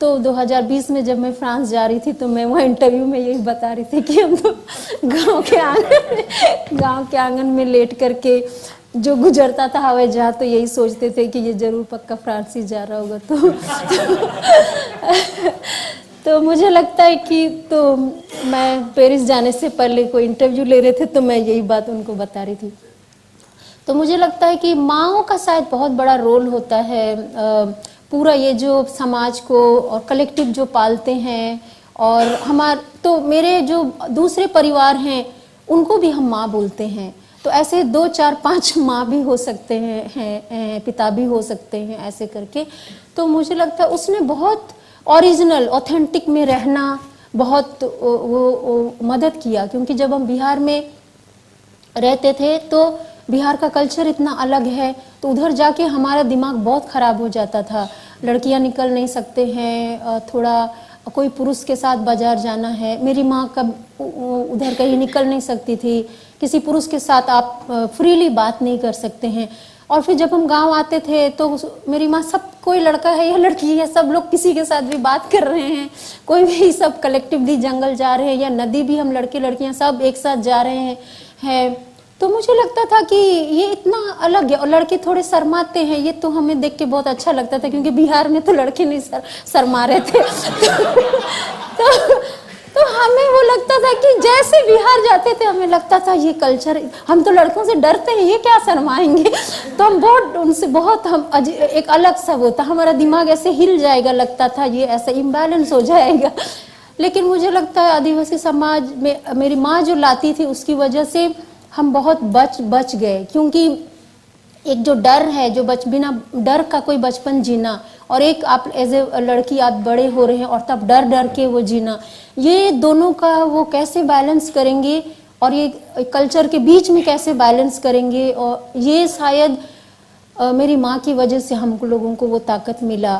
तो 2020 में जब मैं फ्रांस जा रही थी तो मैं वहाँ इंटरव्यू में यही बता रही थी कि हम तो गांव के आंगन में लेट करके जो गुजरता था हवाई जहाज, तो यही सोचते थे कि ये जरूर पक्का फ्रांस ही जा रहा होगा। तो मुझे लगता है कि तो मैं पेरिस जाने से पहले कोई इंटरव्यू ले रहे थे तो मैं यही बात उनको बता रही थी। तो मुझे लगता है कि माँओं का शायद बहुत बड़ा रोल होता है पूरा ये जो समाज को और कलेक्टिव जो पालते हैं। और तो मेरे जो दूसरे परिवार हैं उनको भी हम माँ बोलते हैं। तो ऐसे 2, 4, 5 माँ भी हो सकते हैं, पिता भी हो सकते हैं, ऐसे करके। तो मुझे लगता है उसने बहुत ओरिजिनल, ऑथेंटिक में रहना बहुत वो मदद किया। क्योंकि जब हम बिहार में रहते थे तो बिहार का कल्चर इतना अलग है, तो उधर जाके हमारा दिमाग बहुत ख़राब हो जाता था। लड़कियां निकल नहीं सकते हैं, थोड़ा कोई पुरुष के साथ बाजार जाना है, मेरी माँ कब उधर कहीं निकल नहीं सकती थी, किसी पुरुष के साथ आप फ्रीली बात नहीं कर सकते हैं। और फिर जब हम गांव आते थे तो मेरी माँ, सब कोई लड़का है या लड़की है, सब लोग किसी के साथ भी बात कर रहे हैं, कोई भी, सब कलेक्टिवली जंगल जा रहे हैं या नदी भी हम लड़के लड़कियां सब एक साथ जा रहे हैं। तो मुझे लगता था कि ये इतना अलग है, और लड़के थोड़े शर्माते हैं, ये तो हमें देख के बहुत अच्छा लगता था, क्योंकि बिहार में तो लड़के नहीं शर्मा रहे थे। तो हमें वो लगता था कि जैसे बिहार जाते थे हमें लगता था ये कल्चर, हम तो लड़कों से डरते हैं, ये क्या शर्माएंगे। तो हम बहुत उनसे बहुत एक अलग सा होता, हमारा दिमाग ऐसे हिल जाएगा, लगता था ये ऐसा इम्बैलेंस हो जाएगा। लेकिन मुझे लगता है आदिवासी समाज में मेरी माँ जो लाती थी उसकी वजह से हम बहुत बच गए, क्योंकि एक जो डर है, जो बिना डर का कोई बचपन जीना, और एक आप एज ए लड़की आप बड़े हो रहे हैं और तब डर के वो जीना, ये दोनों का वो कैसे बैलेंस करेंगे, और ये कल्चर के बीच में कैसे बैलेंस करेंगे, और ये शायद मेरी माँ की वजह से हम लोगों को वो ताकत मिला,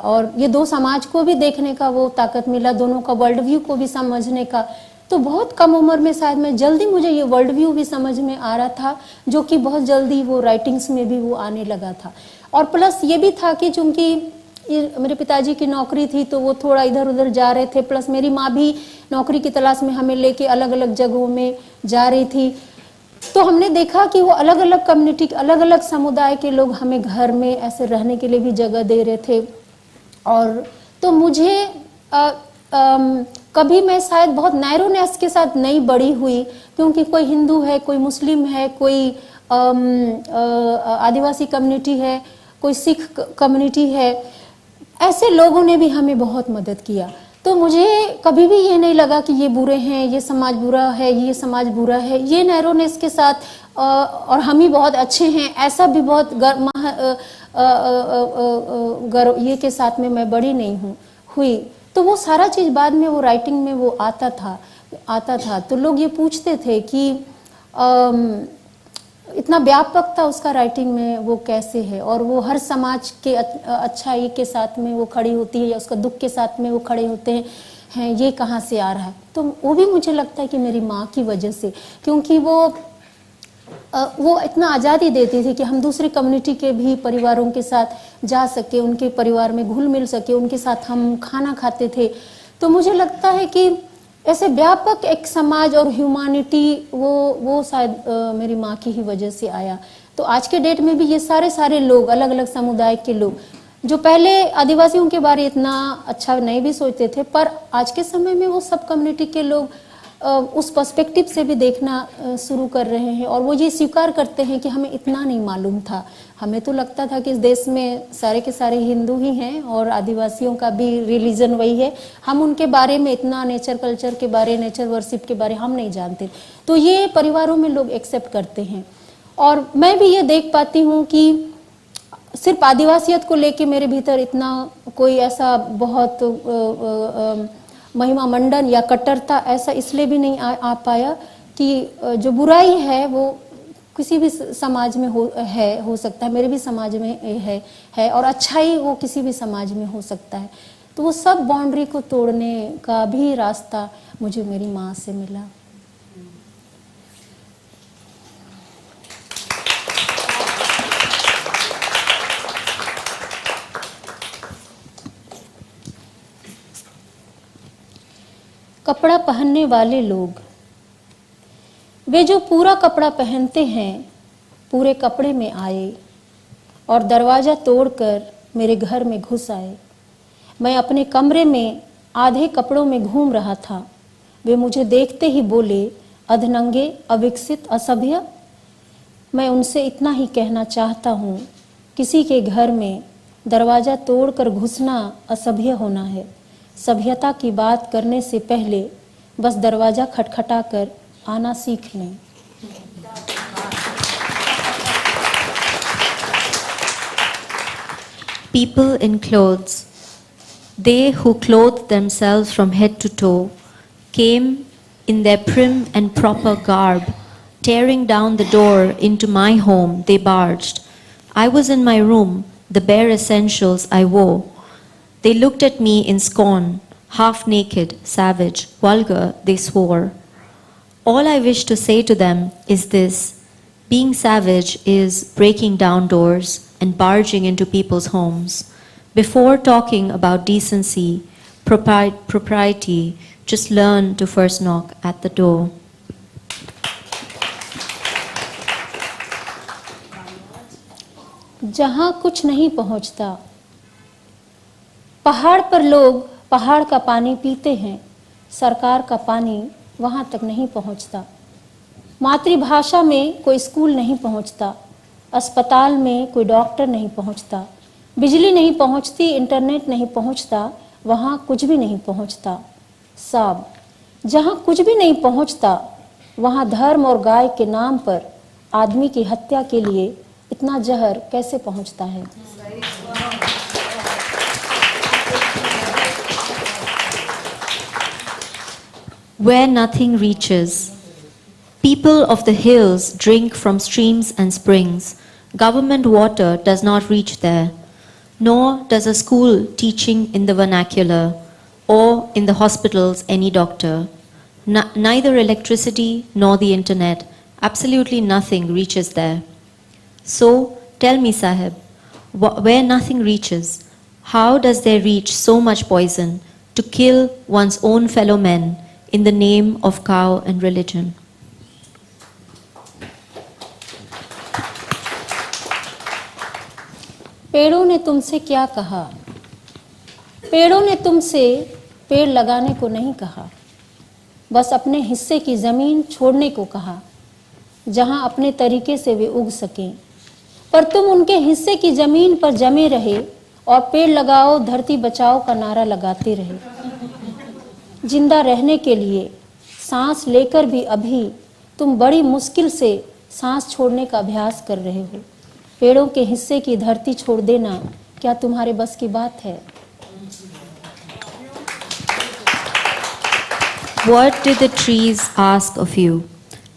और ये दो समाज को भी देखने का वो ताकत मिला, दोनों का वर्ल्ड व्यू को भी समझने का। तो बहुत कम उम्र में शायद मैं जल्दी मुझे ये वर्ल्ड व्यू भी समझ में आ रहा था, जो कि बहुत जल्दी वो राइटिंग्स में भी वो आने लगा था। और प्लस ये भी था कि चूंकि मेरे पिताजी की नौकरी थी तो वो थोड़ा इधर उधर जा रहे थे, प्लस मेरी माँ भी नौकरी की तलाश में हमें लेके अलग अलग जगहों में जा रही थी। तो हमने देखा कि वो अलग अलग कम्युनिटी, अलग अलग समुदाय के लोग हमें घर में ऐसे रहने के लिए भी जगह दे रहे थे। और तो मुझे कभी मैं शायद बहुत नैरोनेस के साथ नहीं बड़ी हुई, क्योंकि कोई हिंदू है, कोई मुस्लिम है, कोई आदिवासी कम्युनिटी है, कोई सिख कम्युनिटी है, ऐसे लोगों ने भी हमें बहुत मदद किया। तो मुझे कभी भी ये नहीं लगा कि ये बुरे हैं, ये समाज बुरा है, ये समाज बुरा है, ये नैरोनेस के साथ और हम ही बहुत अच्छे हैं, ऐसा भी बहुत गर्व ये के साथ में मैं बड़ी नहीं हुई। तो वो सारा चीज़ बाद में वो राइटिंग में वो आता था। तो लोग ये पूछते थे कि इतना व्यापक था उसका राइटिंग में, वो कैसे है, और वो हर समाज के अच्छाई के साथ में वो खड़ी होती है, या उसका दुख के साथ में वो खड़े होते हैं, ये कहाँ से आ रहा है। तो वो भी मुझे लगता है कि मेरी माँ की वजह से, क्योंकि वो इतना आज़ादी देती थी कि हम दूसरे कम्युनिटी के भी परिवारों के साथ जा सके, उनके परिवार में घुल मिल सके, उनके साथ हम खाना खाते थे। तो मुझे लगता है कि ऐसे व्यापक एक समाज और ह्यूमैनिटी वो शायद मेरी माँ की ही वजह से आया। तो आज के डेट में भी ये सारे लोग, अलग अलग समुदाय के लोग, जो पहले आदिवासियों के बारे इतना अच्छा नहीं भी सोचते थे, पर आज के समय में वो सब कम्युनिटी के लोग उस पर्सपेक्टिव से भी देखना शुरू कर रहे हैं, और वो ये स्वीकार करते हैं कि हमें इतना नहीं मालूम था। हमें तो लगता था कि इस देश में सारे के सारे हिंदू ही हैं और आदिवासियों का भी रिलीजन वही है, हम उनके बारे में इतना नेचर कल्चर के बारे, नेचर वर्शिप के बारे हम नहीं जानते। तो ये परिवारों में लोग एक्सेप्ट करते हैं। और मैं भी ये देख पाती हूँ कि सिर्फ आदिवासियत को लेके मेरे भीतर इतना कोई ऐसा बहुत महिमा मंडन या कट्टरता ऐसा इसलिए भी नहीं आ पाया कि जो बुराई है वो किसी भी समाज में हो सकता है, मेरे भी समाज में है, और अच्छाई वो किसी भी समाज में हो सकता है। तो वो सब बाउंड्री को तोड़ने का भी रास्ता मुझे मेरी माँ से मिला। कपड़ा पहनने वाले लोग, वे जो पूरा कपड़ा पहनते हैं, पूरे कपड़े में आए और दरवाज़ा तोड़कर मेरे घर में घुस आए। मैं अपने कमरे में आधे कपड़ों में घूम रहा था। वे मुझे देखते ही बोले, अधनंगे, अविकसित, असभ्य। मैं उनसे इतना ही कहना चाहता हूँ, किसी के घर में दरवाज़ा तोड़कर घुसना असभ्य होना है। सभ्यता की बात करने से पहले बस दरवाज़ा खटखटाकर आना सीख लें। People in clothes, they who clothed themselves from head to toe, came in their prim and proper garb, tearing down the door into my home they barged. I was in my room, the bare essentials I wore. They looked at me in scorn, half naked, savage, vulgar, they swore. All I wish to say to them is this: being savage is breaking down doors and barging into people's homes. Before talking about decency, propriety, just learn to first knock at the door. जहाँ कुछ नहीं पहुँचता। पहाड़ पर लोग पहाड़ का पानी पीते हैं, सरकार का पानी वहाँ तक नहीं पहुँचता। मातृभाषा में कोई स्कूल नहीं पहुँचता, अस्पताल में कोई डॉक्टर नहीं पहुँचता, बिजली नहीं पहुँचती, इंटरनेट नहीं पहुँचता, वहाँ कुछ भी नहीं पहुँचता। साहब, जहाँ कुछ भी नहीं पहुँचता वहाँ धर्म और गाय के नाम पर आदमी की हत्या के लिए इतना जहर कैसे पहुँचता है? Where nothing reaches. People of the hills drink from streams and springs. Government water does not reach there, nor does a school teaching in the vernacular, or in the hospitals any doctor. Neither electricity nor the internet, absolutely nothing reaches there. So, tell me, Sahib, where nothing reaches, how does there reach so much poison to kill one's own fellow men in the name of cow and religion? पेड़ों ने तुमसे क्या कहा? पेड़ों ने तुमसे पेड़ लगाने को नहीं कहा, बस अपने हिस्से की ज़मीन छोड़ने को कहा, जहां अपने तरीके से वे उग सकें। पर तुम उनके हिस्से की ज़मीन पर जमे रहे और पेड़ लगाओ धरती बचाओ का नारा लगाते रहे। जिंदा रहने के लिए सांस लेकर भी अभी तुम बड़ी मुश्किल से सांस छोड़ने का अभ्यास कर रहे हो। पेड़ों के हिस्से की धरती छोड़ देना क्या तुम्हारे बस की बात है? What did the trees ask of you?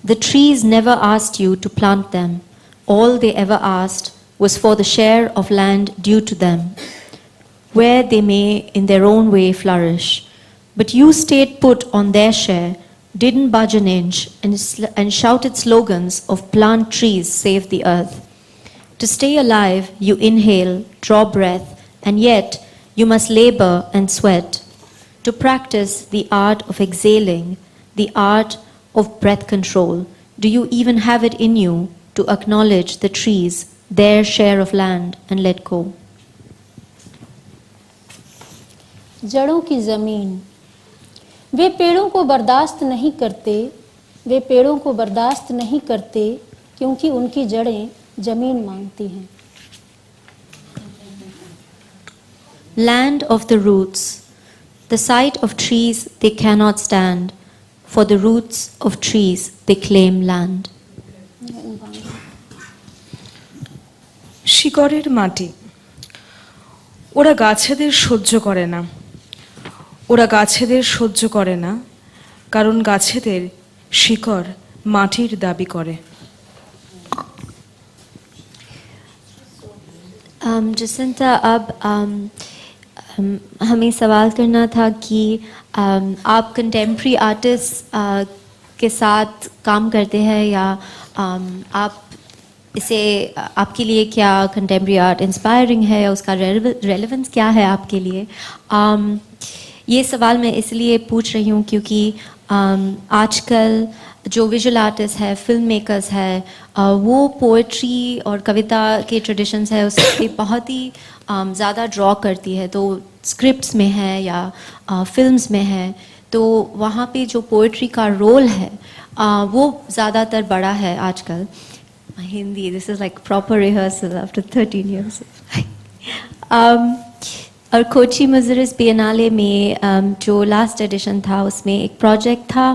The trees never asked you to plant them. All they ever asked was for the share of land due to them, where they may in their own way flourish. But you stayed put on their share, didn't budge an inch, and shouted slogans of plant trees save the earth. To stay alive, you inhale, draw breath, and yet you must labor and sweat. To practice the art of exhaling, the art of breath control, do you even have it in you to acknowledge the trees, their share of land, and let go? जड़ों की ज़मीन, वे पेड़ों को बर्दाश्त नहीं करते, वे पेड़ों को बर्दाश्त नहीं करते क्योंकि उनकी जड़ें ज़मीन मांगती हैं। Land of the roots, the sight of trees they cannot stand, for the roots of trees they claim land. শিকড়ের মাটি, ওরা গাছেদের সহ্য করে না, ওরা গাছেদের সহ্য করে না, কারণ গাছেদের শিকড় মাটির দাবি করে। जसिंता, अब हमें सवाल करना था कि आप कंटेम्प्रेरी आर्टिस्ट के साथ काम करते हैं या आप इसे आपके लिए क्या कंटेम्प्रेरी आर्ट इंस्पायरिंग है या उसका रेलेवेंस क्या है आपके लिए? ये सवाल मैं इसलिए पूछ रही हूँ क्योंकि आजकल जो विजुअल आर्टिस्ट है, फिल्म मेकर्स है, वो पोएट्री और कविता के ट्रेडिशंस है उससे बहुत ही ज़्यादा ड्रॉ करती है। तो स्क्रिप्ट्स में है या फिल्म्स में है तो वहाँ पे जो पोएट्री का रोल है वो ज़्यादातर बड़ा है आजकल। Hindi, this is like proper rehearsal after 13 years। और कोची मुजरिस बिएनाले में जो लास्ट एडिशन था उसमें एक प्रोजेक्ट था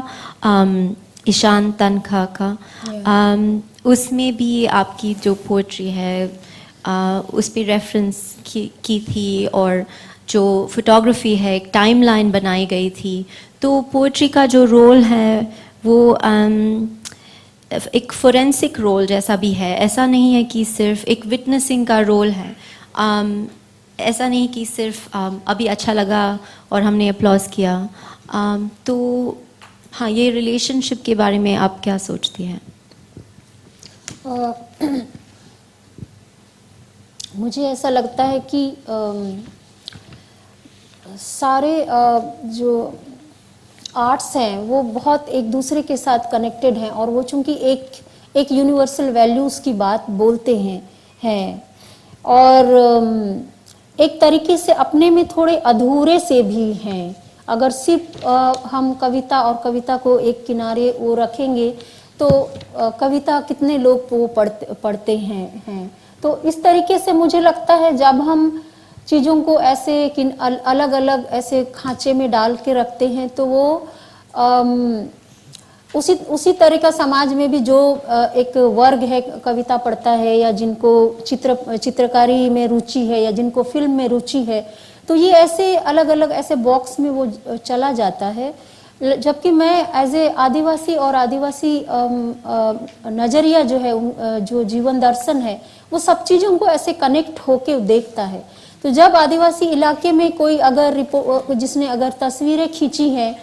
ईशान तनखा का। उसमें भी आपकी जो पोइट्री है उस पर रेफरेंस की थी और जो फोटोग्राफी है एक टाइमलाइन बनाई गई थी। तो पोइट्री का जो रोल है वो एक फोरेंसिक रोल जैसा भी है। ऐसा नहीं है कि सिर्फ एक विटनेसिंग का रोल है। ऐसा नहीं कि सिर्फ अभी अच्छा लगा और हमने अप्लॉज किया। तो हाँ, ये रिलेशनशिप के बारे में आप क्या सोचती हैं? मुझे ऐसा लगता है कि सारे जो आर्ट्स हैं वो बहुत एक दूसरे के साथ कनेक्टेड हैं और वो चूंकि एक यूनिवर्सल वैल्यूज़ की बात बोलते हैं और एक तरीके से अपने में थोड़े अधूरे से भी हैं। अगर सिर्फ हम कविता और कविता को एक किनारे वो रखेंगे तो कविता कितने लोग वो पढ़ते हैं। तो इस तरीके से मुझे लगता है जब हम चीज़ों को ऐसे अलग अलग ऐसे खांचे में डाल के रखते हैं तो वो उसी तरह का समाज में भी जो एक वर्ग है कविता पढ़ता है या जिनको चित्रकारी में रुचि है या जिनको फिल्म में रुचि है, तो ये ऐसे अलग अलग ऐसे बॉक्स में वो चला जाता है। जबकि मैं एज ए आदिवासी और आदिवासी नज़रिया जो है, जो जीवन दर्शन है, वो सब चीज़ों को ऐसे कनेक्ट होके देखता है। तो जब आदिवासी इलाके में कोई अगर जिसने अगर तस्वीरें खींची हैं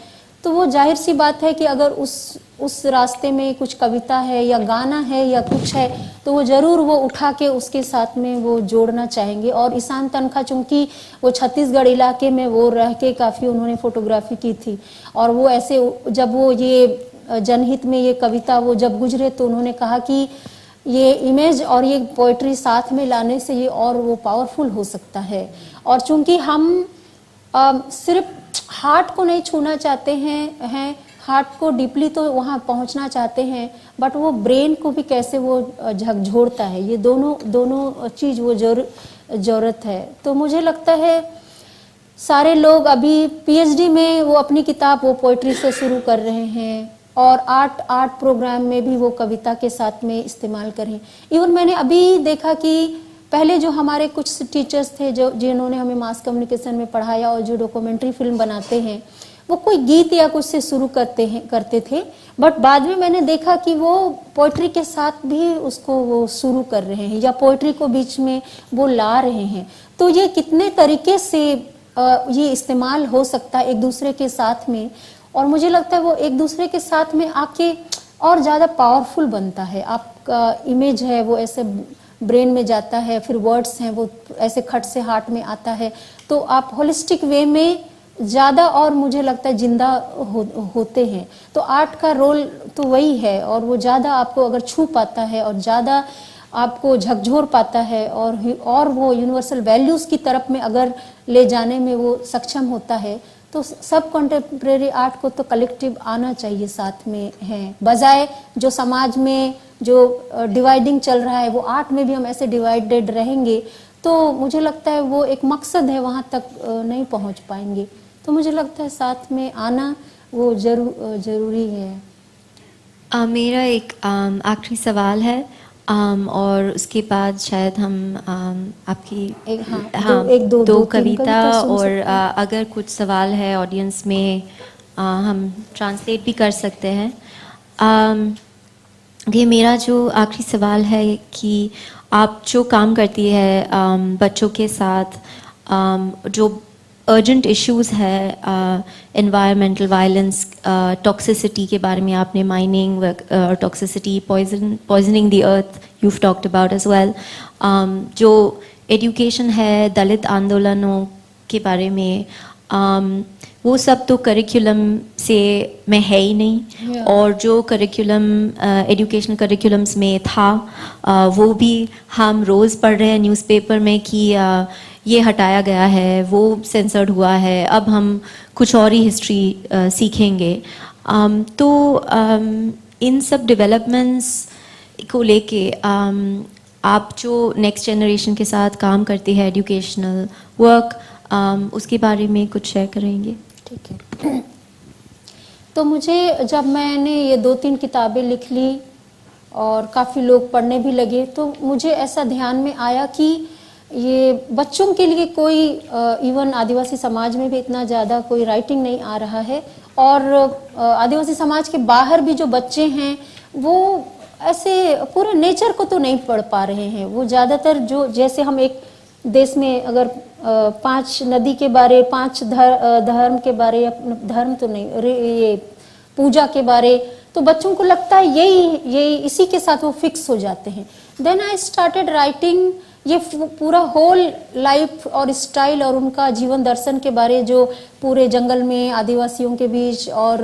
तो वो जाहिर सी बात है कि अगर उस रास्ते में कुछ कविता है या गाना है या कुछ है तो वो ज़रूर वो उठा के उसके साथ में वो जोड़ना चाहेंगे। और ईशान तनखा चूँकि वो छत्तीसगढ़ इलाके में वो रह के काफ़ी उन्होंने फोटोग्राफी की थी और वो ऐसे जब वो ये जनहित में ये कविता वो जब गुजरे तो उन्होंने कहा कि ये इमेज और ये पोइट्री साथ में लाने से ये और वो पावरफुल हो सकता है। और चूँकि हम सिर्फ हार्ट को नहीं छूना चाहते हैं हार्ट को डीपली तो वहाँ पहुँचना चाहते हैं, बट वो ब्रेन को भी कैसे वो झकझोरता है, ये दोनों चीज़ वो ज़रूरत है। तो मुझे लगता है सारे लोग अभी पीएचडी में वो अपनी किताब वो पोइट्री से शुरू कर रहे हैं और आर्ट प्रोग्राम में भी वो कविता के साथ में इस्तेमाल करें। इवन मैंने अभी देखा कि पहले जो हमारे कुछ टीचर्स थे जिन्होंने हमें मास कम्युनिकेशन में पढ़ाया और जो डॉक्यूमेंट्री फिल्म बनाते हैं, वो कोई गीत या कुछ से शुरू करते थे, बट बाद में मैंने देखा कि वो पोइट्री के साथ भी उसको वो शुरू कर रहे हैं या पोइट्री को बीच में वो ला रहे हैं। तो ये कितने तरीके से ये इस्तेमाल हो सकता है एक दूसरे के साथ में, और मुझे लगता है वो एक दूसरे के साथ में आके और ज़्यादा पावरफुल बनता है। आपका इमेज है वो ऐसे ब्रेन में जाता है, फिर वर्ड्स हैं वो ऐसे खट से हार्ट में आता है, तो आप होलिस्टिक वे में ज़्यादा और मुझे लगता है जिंदा होते हैं। तो आर्ट का रोल तो वही है और वो ज़्यादा आपको अगर छू पाता है और ज़्यादा आपको झकझोर पाता है और वो यूनिवर्सल वैल्यूज़ की तरफ में अगर ले जाने में वो सक्षम होता है, तो सब कंटेम्प्रेरी आर्ट को तो कलेक्टिव आना चाहिए साथ में है, बजाय जो समाज में जो डिवाइडिंग चल रहा है वो आर्ट में भी हम ऐसे डिवाइडेड रहेंगे तो मुझे लगता है वो एक मकसद है, वहाँ तक नहीं पहुँच पाएंगे। तो मुझे लगता है साथ में आना वो ज़रूरी है। मेरा एक आखिरी सवाल है और उसके बाद शायद हम आपकी दो कविता और अगर कुछ सवाल है ऑडियंस में हम ट्रांसलेट भी कर सकते हैं। ये मेरा जो आखिरी सवाल है कि आप जो काम करती है बच्चों के साथ, जो अर्जेंट इश्यूज़ है एनवायरमेंटल वायलेंस, टॉक्सिसिटी के बारे में आपने mining toxicity, poisoning the earth you've talked about as well, जो एजुकेशन है दलित आंदोलनों के बारे में, वो सब तो करिकुलम से में है ही नहीं और जो करिकुलम एजुकेशनल करिकुलम्स में था वो भी हम रोज़ पढ़ रहे हैं न्यूज़पेपर में कि ये हटाया गया है, वो सेंसर्ड हुआ है, अब हम कुछ और ही हिस्ट्री सीखेंगे। तो इन सब डेवलपमेंट्स को लेके आप जो नेक्स्ट जनरेशन के साथ काम करते हैं एजुकेशनल वर्क, उसके बारे में कुछ शेयर करेंगे? ठीक है। तो मुझे जब मैंने ये 2-3 किताबें लिख ली और काफ़ी लोग पढ़ने भी लगे तो मुझे ऐसा ध्यान में आया कि ये बच्चों के लिए कोई इवन आदिवासी समाज में भी इतना ज़्यादा कोई राइटिंग नहीं आ रहा है और आदिवासी समाज के बाहर भी जो बच्चे हैं वो ऐसे पूरे नेचर को तो नहीं पढ़ पा रहे हैं। वो ज़्यादातर जो जैसे हम एक देश में अगर 5 नदी के बारे, 5 धर्म के बारे, या धर्म तो नहीं, ये पूजा के बारे, तो बच्चों को लगता है यही इसी के साथ वो फिक्स हो जाते हैं। देन आई स्टार्टेड राइटिंग ये पूरा होल लाइफ और स्टाइल और उनका जीवन दर्शन के बारे जो पूरे जंगल में आदिवासियों के बीच और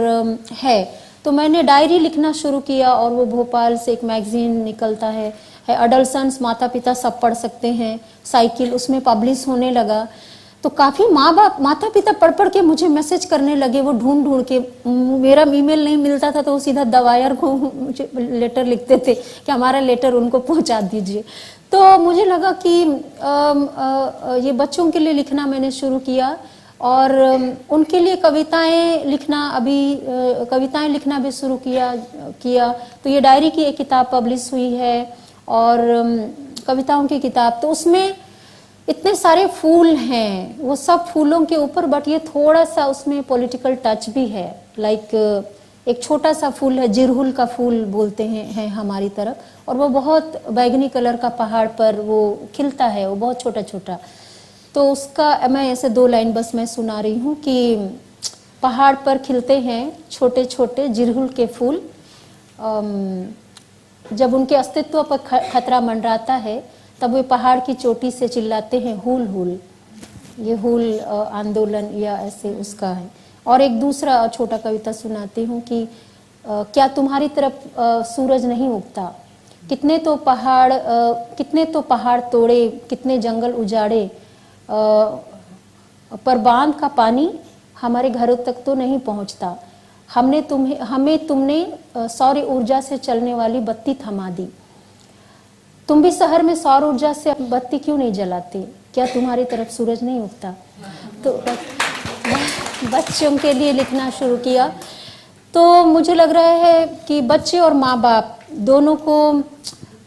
है। तो मैंने डायरी लिखना शुरू किया और वो भोपाल से एक मैगजीन निकलता है है। अडल्सन्स माता पिता सब पढ़ सकते हैं, साइकिल उसमें पब्लिश होने लगा। तो काफ़ी माता पिता पढ़ पढ़ के मुझे मैसेज करने लगे, वो ढूंढ ढूंढ के। मेरा ईमेल नहीं मिलता था तो वो सीधा दवायर को मुझे लेटर लिखते थे कि हमारा लेटर उनको पहुंचा दीजिए। तो मुझे लगा कि ये बच्चों के लिए लिखना मैंने शुरू किया और उनके लिए कविताएं लिखना भी शुरू किया। तो ये डायरी की एक किताब पब्लिश हुई है और कविताओं की किताब। तो उसमें इतने सारे फूल हैं, वो सब फूलों के ऊपर, बट ये थोड़ा सा उसमें पॉलिटिकल टच भी है। लाइक एक छोटा सा फूल है, जिरहुल का फूल बोलते हैं हमारी तरफ, और वो बहुत बैगनी कलर का पहाड़ पर वो खिलता है, वो बहुत छोटा छोटा। तो उसका मैं ऐसे 2 लाइन बस मैं सुना रही हूँ कि पहाड़ पर खिलते हैं छोटे छोटे जिरहुल के फूल, जब उनके अस्तित्व पर खतरा मंडराता है तब वे पहाड़ की चोटी से चिल्लाते हैं हुल हुल। ये हुल आंदोलन या ऐसे उसका है। और एक दूसरा छोटा कविता सुनाती हूँ कि क्या तुम्हारी तरफ सूरज नहीं उगता, कितने तो पहाड़ तोड़े, कितने जंगल उजाड़े, पर बांध का पानी हमारे घरों तक तो नहीं पहुँचता। हमें तुमने सौर ऊर्जा से चलने वाली बत्ती थमा दी। तुम भी शहर में सौर ऊर्जा से बत्ती क्यों नहीं जलाते, क्या तुम्हारी तरफ सूरज नहीं उगता। तो बच्चों के लिए लिखना शुरू किया। तो मुझे लग रहा है कि बच्चे और माँ बाप दोनों को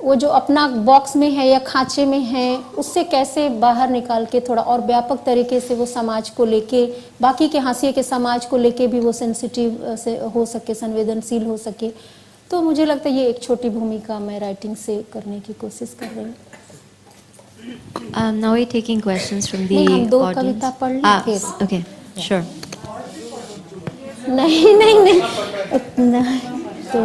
वो जो अपना बॉक्स में है या खांचे में है उससे कैसे बाहर निकाल के थोड़ा और व्यापक तरीके से वो समाज को लेके, बाकी के हाशिए के समाज को लेके भी वो सेंसिटिव से हो सके, संवेदनशील हो सके। तो मुझे लगता है ये एक छोटी भूमिका मैं राइटिंग से करने की कोशिश कर रही हूँ। Now we're taking questions from the हम 2 audience. कविता पढ़ लें फिर। Okay, sure. नहीं इतना तो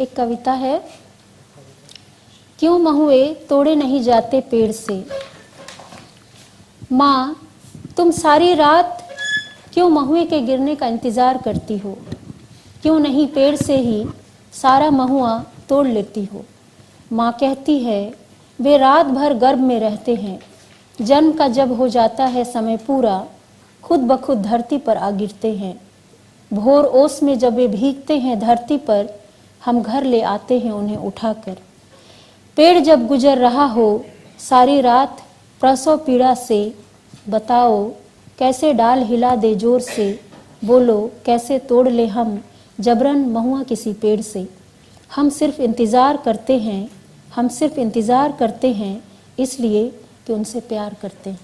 एक कविता है। क्यों महुए तोड़े नहीं जाते पेड़ से, माँ तुम सारी रात क्यों महुए के गिरने का इंतजार करती हो, क्यों नहीं पेड़ से ही सारा महुआ तोड़ लेती हो। माँ कहती है वे रात भर गर्भ में रहते हैं, जन्म का जब हो जाता है समय पूरा, खुद ब खुद धरती पर आ गिरते हैं। भोर ओस में जब वे भीगते हैं धरती पर, हम घर ले आते हैं उन्हें उठाकर। पेड़ जब गुजर रहा हो सारी रात प्रसव पीड़ा से, बताओ कैसे डाल हिला दे जोर से, बोलो कैसे तोड़ ले हम जबरन महुआ किसी पेड़ से। हम सिर्फ इंतज़ार करते हैं इसलिए कि उनसे प्यार करते हैं।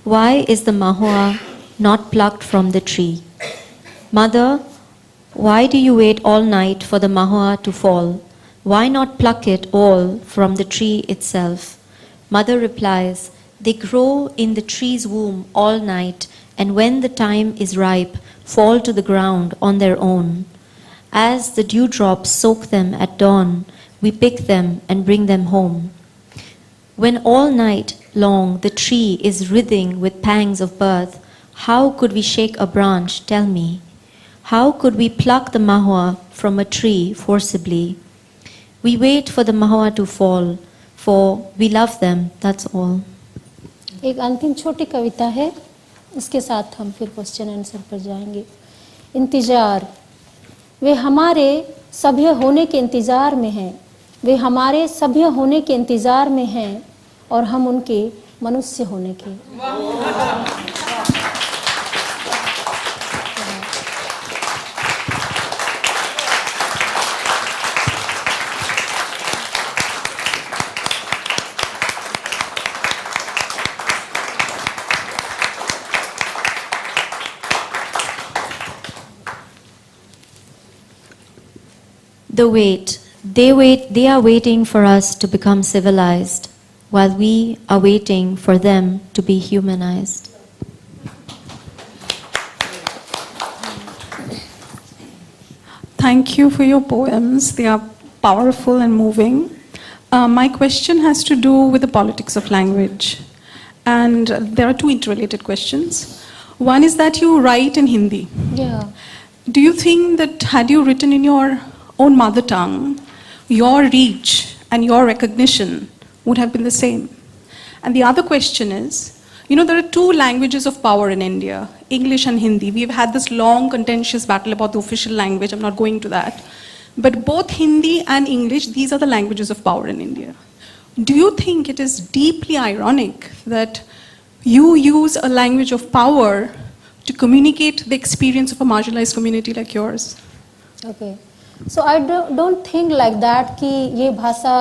Why is the mahua not plucked from the tree? Mother, why do you wait all night for the mahua to fall? Why not pluck it all from the tree itself? Mother replies, they grow in the tree's womb all night, and when the time is ripe, fall to the ground on their own. As the dewdrops soak them at dawn, we pick them and bring them home. When all night long the tree is writhing with pangs of birth, how could we shake a branch, tell me? How could we pluck the mahua from a tree forcibly? We wait for the mahua to fall, for we love them, that's all. एक अंतिम छोटी कविता है, इसके साथ हम फिर question answer पर जाएंगे। इंतजार, वे हमारे सभ्य होने के इंतजार में हैं, वे हमारे सभ्य होने के इंतजार में हैं और हम उनके मनुष्य होने के। They are waiting for us to become civilized, while we are waiting for them to be humanized. Thank you for your poems. They are powerful and moving. My question has to do with the politics of language. And there are 2 interrelated questions. One is that you write in Hindi. Yeah. Do you think that had you written in your own mother tongue, your reach and your recognition would have been the same? And the other question is, you know, there are two languages of power in India, English and Hindi. We've had this long contentious battle about the official language. I'm not going to that. But both Hindi and English, these are the languages of power in India. Do you think it is deeply ironic that you use a language of power to communicate the experience of a marginalized community like yours? Okay. So I don't think like that कि ये भाषा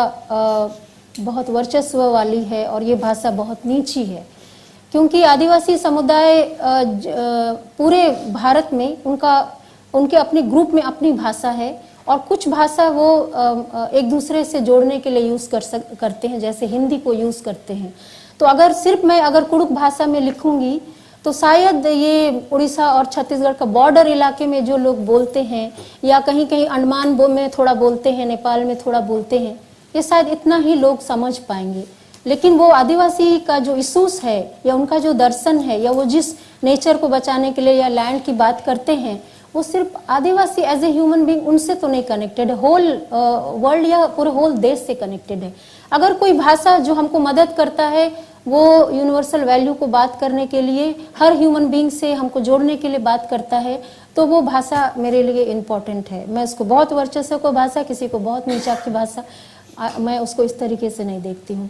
बहुत वर्चस्व वाली है और ये भाषा बहुत नीची है, क्योंकि आदिवासी समुदाय पूरे भारत में उनके अपने ग्रुप में अपनी भाषा है और कुछ भाषा वो एक दूसरे से जोड़ने के लिए यूज़ करते हैं, जैसे हिंदी को यूज़ करते हैं। तो अगर सिर्फ मैं अगर कुड़ुक भाषा में लिखूंगी तो शायद ये उड़ीसा और छत्तीसगढ़ का बॉर्डर इलाके में जो लोग बोलते हैं या कहीं कहीं अंडमान में थोड़ा बोलते हैं, नेपाल में थोड़ा बोलते हैं, ये शायद इतना ही लोग समझ पाएंगे। लेकिन वो आदिवासी का जो इशूस है या उनका जो दर्शन है या वो जिस नेचर को बचाने के लिए या लैंड की बात करते हैं, वो सिर्फ आदिवासी एज ए ह्यूमन बीइंग उनसे तो नहीं कनेक्टेड है, होल वर्ल्ड या पूरे होल देश से कनेक्टेड है। अगर कोई भाषा जो हमको मदद करता है वो यूनिवर्सल वैल्यू को बात करने के लिए, हर ह्यूमन बीइंग से हमको जोड़ने के लिए बात करता है, तो वो भाषा मेरे लिए इम्पोर्टेंट है। मैं उसको बहुत वर्चस्व को भाषा, किसी को बहुत नीचा की भाषा, मैं उसको इस तरीके से नहीं देखती हूँ।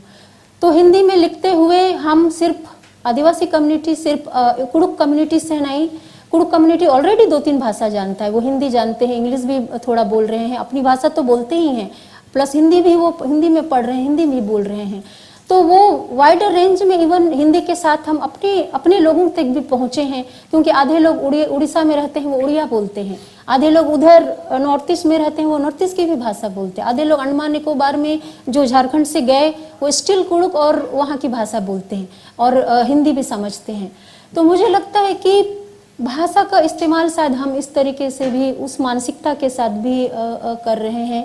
तो हिंदी में लिखते हुए हम सिर्फ आदिवासी कम्युनिटी, सिर्फ कुड़ुक कम्युनिटी से नहीं, कुड़ुक कम्युनिटी ऑलरेडी 2-3 भाषा जानता है, वो हिंदी जानते हैं, इंग्लिश भी थोड़ा बोल रहे हैं, अपनी भाषा तो बोलते ही हैं, प्लस हिंदी भी वो हिंदी में पढ़ रहे हैं, हिंदी भी बोल रहे हैं। तो वो वाइडर रेंज में इवन हिंदी के साथ हम अपने लोगों तक भी पहुँचे हैं, क्योंकि आधे लोग उड़ीसा में रहते हैं, वो उड़िया बोलते हैं, आधे लोग उधर नॉर्थ ईस्ट में रहते हैं, वो नॉर्थ ईस्ट की भी भाषा बोलते हैं, आधे लोग अंडमान निकोबार में जो झारखंड से गए वो स्टिल कुड़ुक और वहाँ की भाषा बोलते हैं और हिंदी भी समझते हैं। तो मुझे लगता है कि भाषा का इस्तेमाल शायद हम इस तरीके से भी उस मानसिकता के साथ भी कर रहे हैं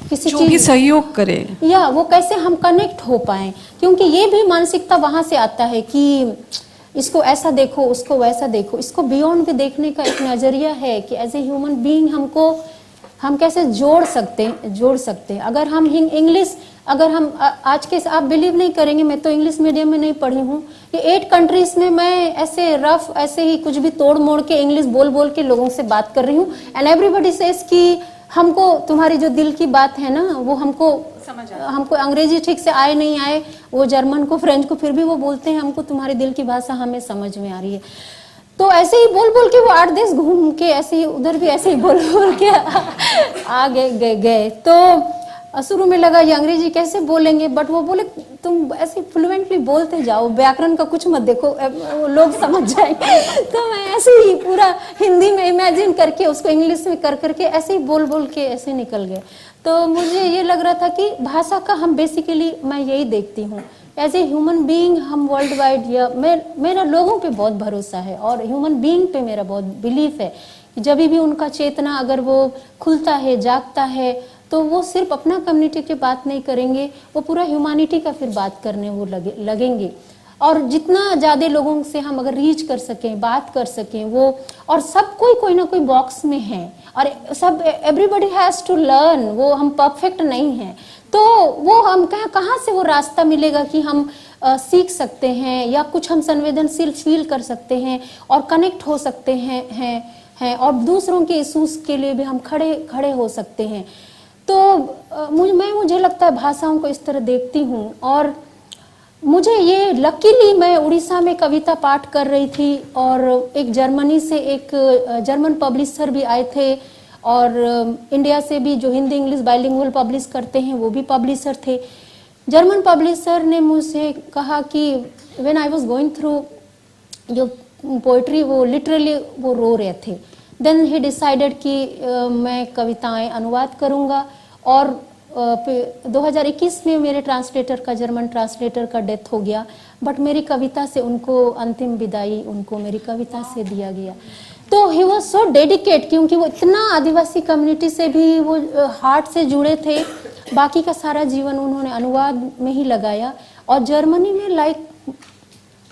किसी जो भी सहयोग करे या वो कैसे हम कनेक्ट हो पाए, क्योंकि ये भी मानसिकता वहाँ से आता है कि इसको ऐसा देखो, उसको वैसा देखो, इसको बियॉन्ड भी देखने का एक नज़रिया है कि एज ए ह्यूमन बीइंग हम कैसे जोड़ सकते हैं। अगर हम इंग्लिश, अगर हम आज के, आप बिलीव नहीं करेंगे, मैं तो इंग्लिश मीडियम में नहीं पढ़ी हूँ, ये 8 कंट्रीज में मैं ऐसे रफ ऐसे ही कुछ भी तोड़ मोड़ के इंग्लिश बोल के लोगों से बात कर रही हूँ, एंड एवरीबडी सेज कि हमको तुम्हारी जो दिल की बात है ना वो हमको अंग्रेजी ठीक से आए नहीं आए, वो जर्मन को फ्रेंच को फिर भी वो बोलते हैं हमको तुम्हारी दिल की भाषा हमें समझ में आ रही है। तो ऐसे ही बोल के वो 8 देश घूम के ऐसे ही उधर भी ऐसे ही बोल के आ गए। तो शुरू में लगा ये अंग्रेजी कैसे बोलेंगे, बट वो बोले तुम ऐसे फ्लुएंटली बोलते जाओ, व्याकरण का कुछ मत देखो, लोग समझ जाएंगे। तो मैं ऐसे ही पूरा हिंदी में इमेजिन करके उसको इंग्लिश में करके ऐसे ही बोल के ऐसे निकल गए। तो मुझे ये लग रहा था कि भाषा का हम बेसिकली, मैं यही देखती हूँ एज ए ह्यूमन बीइंग, हम वर्ल्ड वाइड, या मेरा लोगों पे बहुत भरोसा है और ह्यूमन बीइंग पे मेरा बहुत बिलीफ है कि जब भी उनका चेतना अगर वो खुलता है, जागता है, तो वो सिर्फ अपना कम्युनिटी की बात नहीं करेंगे, वो पूरा ह्यूमैनिटी का फिर बात करने वो लगेंगे। और जितना ज़्यादा लोगों से हम अगर रीच कर सकें, बात कर सकें, वो, और सब कोई ना कोई बॉक्स में है और सब एवरीबडी हैज़ टू लर्न, वो हम परफेक्ट नहीं हैं, तो वो हम कहाँ से वो रास्ता मिलेगा कि हम सीख सकते हैं या कुछ हम संवेदनशील फील कर सकते हैं और कनेक्ट हो सकते हैं और दूसरों के इशूज़ के लिए भी हम खड़े हो सकते हैं। तो मुझे लगता है भाषाओं को इस तरह देखती हूँ। और मुझे ये लकीली, मैं उड़ीसा में कविता पाठ कर रही थी और एक जर्मनी से एक जर्मन पब्लिशर भी आए थे और इंडिया से भी जो हिंदी इंग्लिश बाइलिंगुअल पब्लिश करते हैं वो भी पब्लिशर थे। जर्मन पब्लिशर ने मुझसे कहा कि when I was going through जो पोइट्री, वो लिटरली वो रो रहे थे। देन ही डिसाइडेड कि मैं कविताएं अनुवाद करूंगा और 2021 में मेरे ट्रांसलेटर का, जर्मन ट्रांसलेटर का डेथ हो गया, बट मेरी कविता से उनको अंतिम विदाई उनको मेरी कविता से दिया गया। तो ही वॉज सो डेडिकेट, क्योंकि वो इतना आदिवासी कम्युनिटी से भी वो हार्ट से जुड़े थे, बाकी का सारा जीवन उन्होंने अनुवाद में ही लगाया। और जर्मनी में लाइक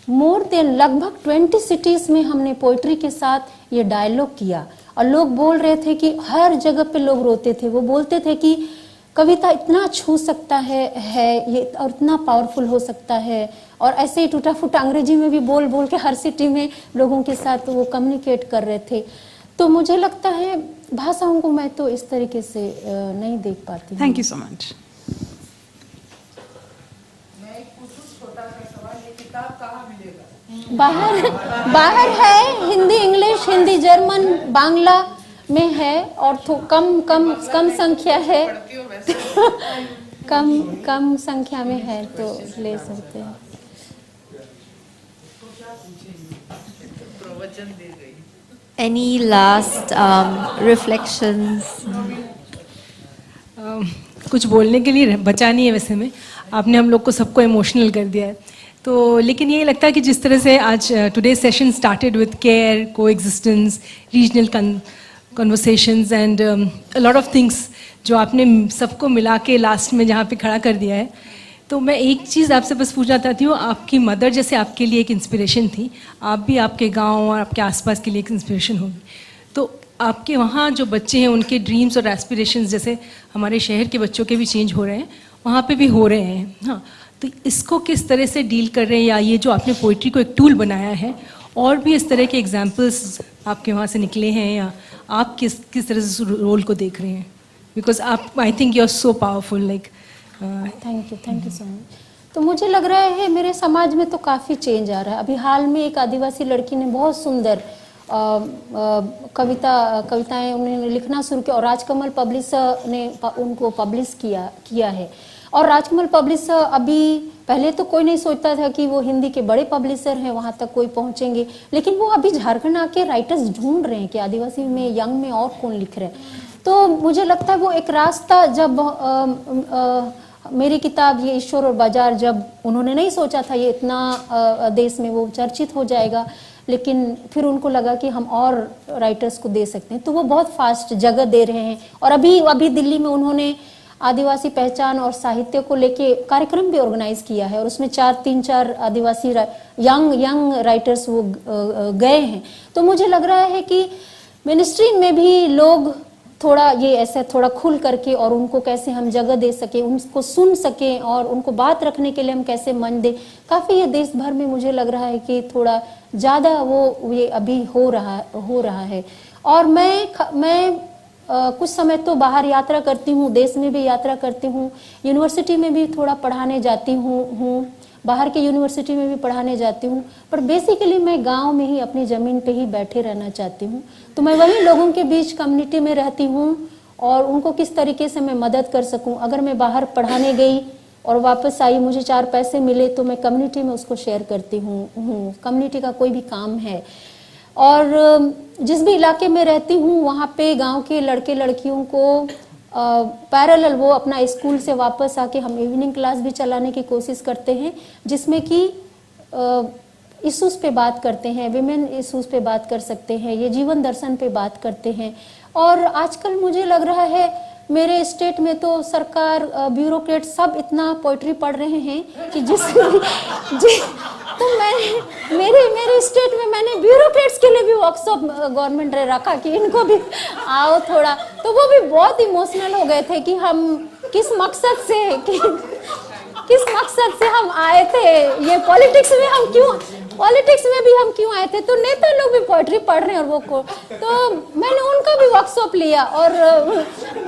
मोर देन लगभग 20 सिटीज़ में हमने पोइट्री के साथ ये डायलॉग किया और लोग बोल रहे थे कि हर जगह पे लोग रोते थे। वो बोलते थे कि कविता इतना छू सकता है ये और इतना पावरफुल हो सकता है। और ऐसे ही टूटा फूटा अंग्रेजी में भी बोल बोल के हर सिटी में लोगों के साथ वो कम्युनिकेट कर रहे थे। तो मुझे लगता है भाषाओं को मैं तो इस तरीके से नहीं देख पाती हूँ। Thank you so much. बाहर है, हिंदी इंग्लिश, हिंदी जर्मन बांग्ला में है और तो कम संख्या है कम संख्या में है तो ले सकते हैं। Any last reflections? कुछ बोलने के लिए बचा नहीं है वैसे में, आपने हम लोग को सबको इमोशनल कर दिया है। तो लेकिन ये लगता है कि जिस तरह से आज today session started with care, coexistence, regional conversations and a lot of things जो आपने सबको मिला के लास्ट में जहाँ पे खड़ा कर दिया है। तो मैं एक चीज़ आपसे बस पूछना चाहती हूँ, आपकी मदर जैसे आपके लिए एक इंस्पिरेशन थी, आप भी आपके गांव और आपके आसपास के लिए एक इंस्पिरेशन होगी। तो आपके वहाँ जो बच्चे हैं उनके ड्रीम्स और एस्पिरेशंस जैसे हमारे शहर के बच्चों के भी चेंज हो रहे हैं, वहाँ पे भी हो रहे हैं। हाँ, तो इसको किस तरह से डील कर रहे हैं, या ये जो आपने पोइट्री को एक टूल बनाया है, और भी इस तरह के एग्जाम्पल्स आपके वहाँ से निकले हैं, या आप किस तरह से रोल को देख रहे हैं? बिकॉज आप, I think you are so powerful, like. Thank you so much. तो मुझे लग रहा है मेरे समाज में तो काफ़ी चेंज आ रहा है। अभी हाल में एक आदिवासी लड़की ने बहुत सुंदर कविताएं उन्होंने लिखना शुरू किया और राजकमल पब्लिशर ने उनको पब्लिश किया है। और राजकमल पब्लिशर अभी, पहले तो कोई नहीं सोचता था कि वो हिंदी के बड़े पब्लिशर हैं, वहाँ तक कोई पहुँचेंगे, लेकिन वो अभी झारखंड आके राइटर्स ढूंढ रहे हैं कि आदिवासी में, यंग में और कौन लिख रहे हैं। तो मुझे लगता है वो एक रास्ता, जब मेरी किताब ये ईश्वर और बाजार, जब उन्होंने नहीं सोचा था ये इतना देश में वो चर्चित हो जाएगा, लेकिन फिर उनको लगा कि हम और राइटर्स को दे सकते हैं, तो वो बहुत फास्ट जगह दे रहे हैं। और अभी दिल्ली में उन्होंने आदिवासी पहचान और साहित्य को लेके कार्यक्रम भी ऑर्गेनाइज किया है और उसमें 3-4 आदिवासी यंग राइटर्स वो गए हैं। तो मुझे लग रहा है कि मिनिस्ट्री में भी लोग थोड़ा ये ऐसे थोड़ा खुल करके, और उनको कैसे हम जगह दे सके, उनको सुन सकें और उनको बात रखने के लिए हम कैसे मन दें, काफ़ी ये देश भर में मुझे लग रहा है कि थोड़ा ज़्यादा वो ये अभी हो रहा है। और मैं कुछ समय तो बाहर यात्रा करती हूँ, देश में भी यात्रा करती हूँ, यूनिवर्सिटी में भी थोड़ा पढ़ाने जाती हूँ, बाहर के यूनिवर्सिटी में भी पढ़ाने जाती हूँ, पर बेसिकली मैं गांव में ही अपनी ज़मीन पे ही बैठे रहना चाहती हूँ। तो मैं वही लोगों के बीच कम्युनिटी में रहती हूँ और उनको किस तरीके से मैं मदद कर सकूँ। अगर मैं बाहर पढ़ाने गई और वापस आई, मुझे 4 पैसे मिले, तो मैं कम्युनिटी में उसको शेयर करती हूँ। कम्युनिटी का कोई भी काम है। और जिस भी इलाके में रहती हूँ वहाँ पे गाँव के लड़के लड़कियों को पैरेलल वो अपना स्कूल से वापस आके हम इवनिंग क्लास भी चलाने की कोशिश करते हैं, जिसमें कि इश्यूज पे बात करते हैं, विमेन इश्यूज पे बात कर सकते हैं, ये जीवन दर्शन पे बात करते हैं। और आजकल मुझे लग रहा है मेरे स्टेट में तो सरकार, ब्यूरोक्रेट सब इतना पोइट्री पढ़ रहे हैं कि तो मेरे स्टेट में मैंने ब्यूरोक्रेट्स के लिए भी वर्कशॉप गवर्नमेंट ने रखा कि इनको भी आओ थोड़ा, तो वो भी बहुत इमोशनल हो गए थे कि हम किस मकसद से हम आए थे, ये पॉलिटिक्स में भी हम क्यों आए थे। तो नेता लोग भी पोइट्री पढ़ रहे हैं और तो मैंने उनका भी वर्कशॉप लिया। और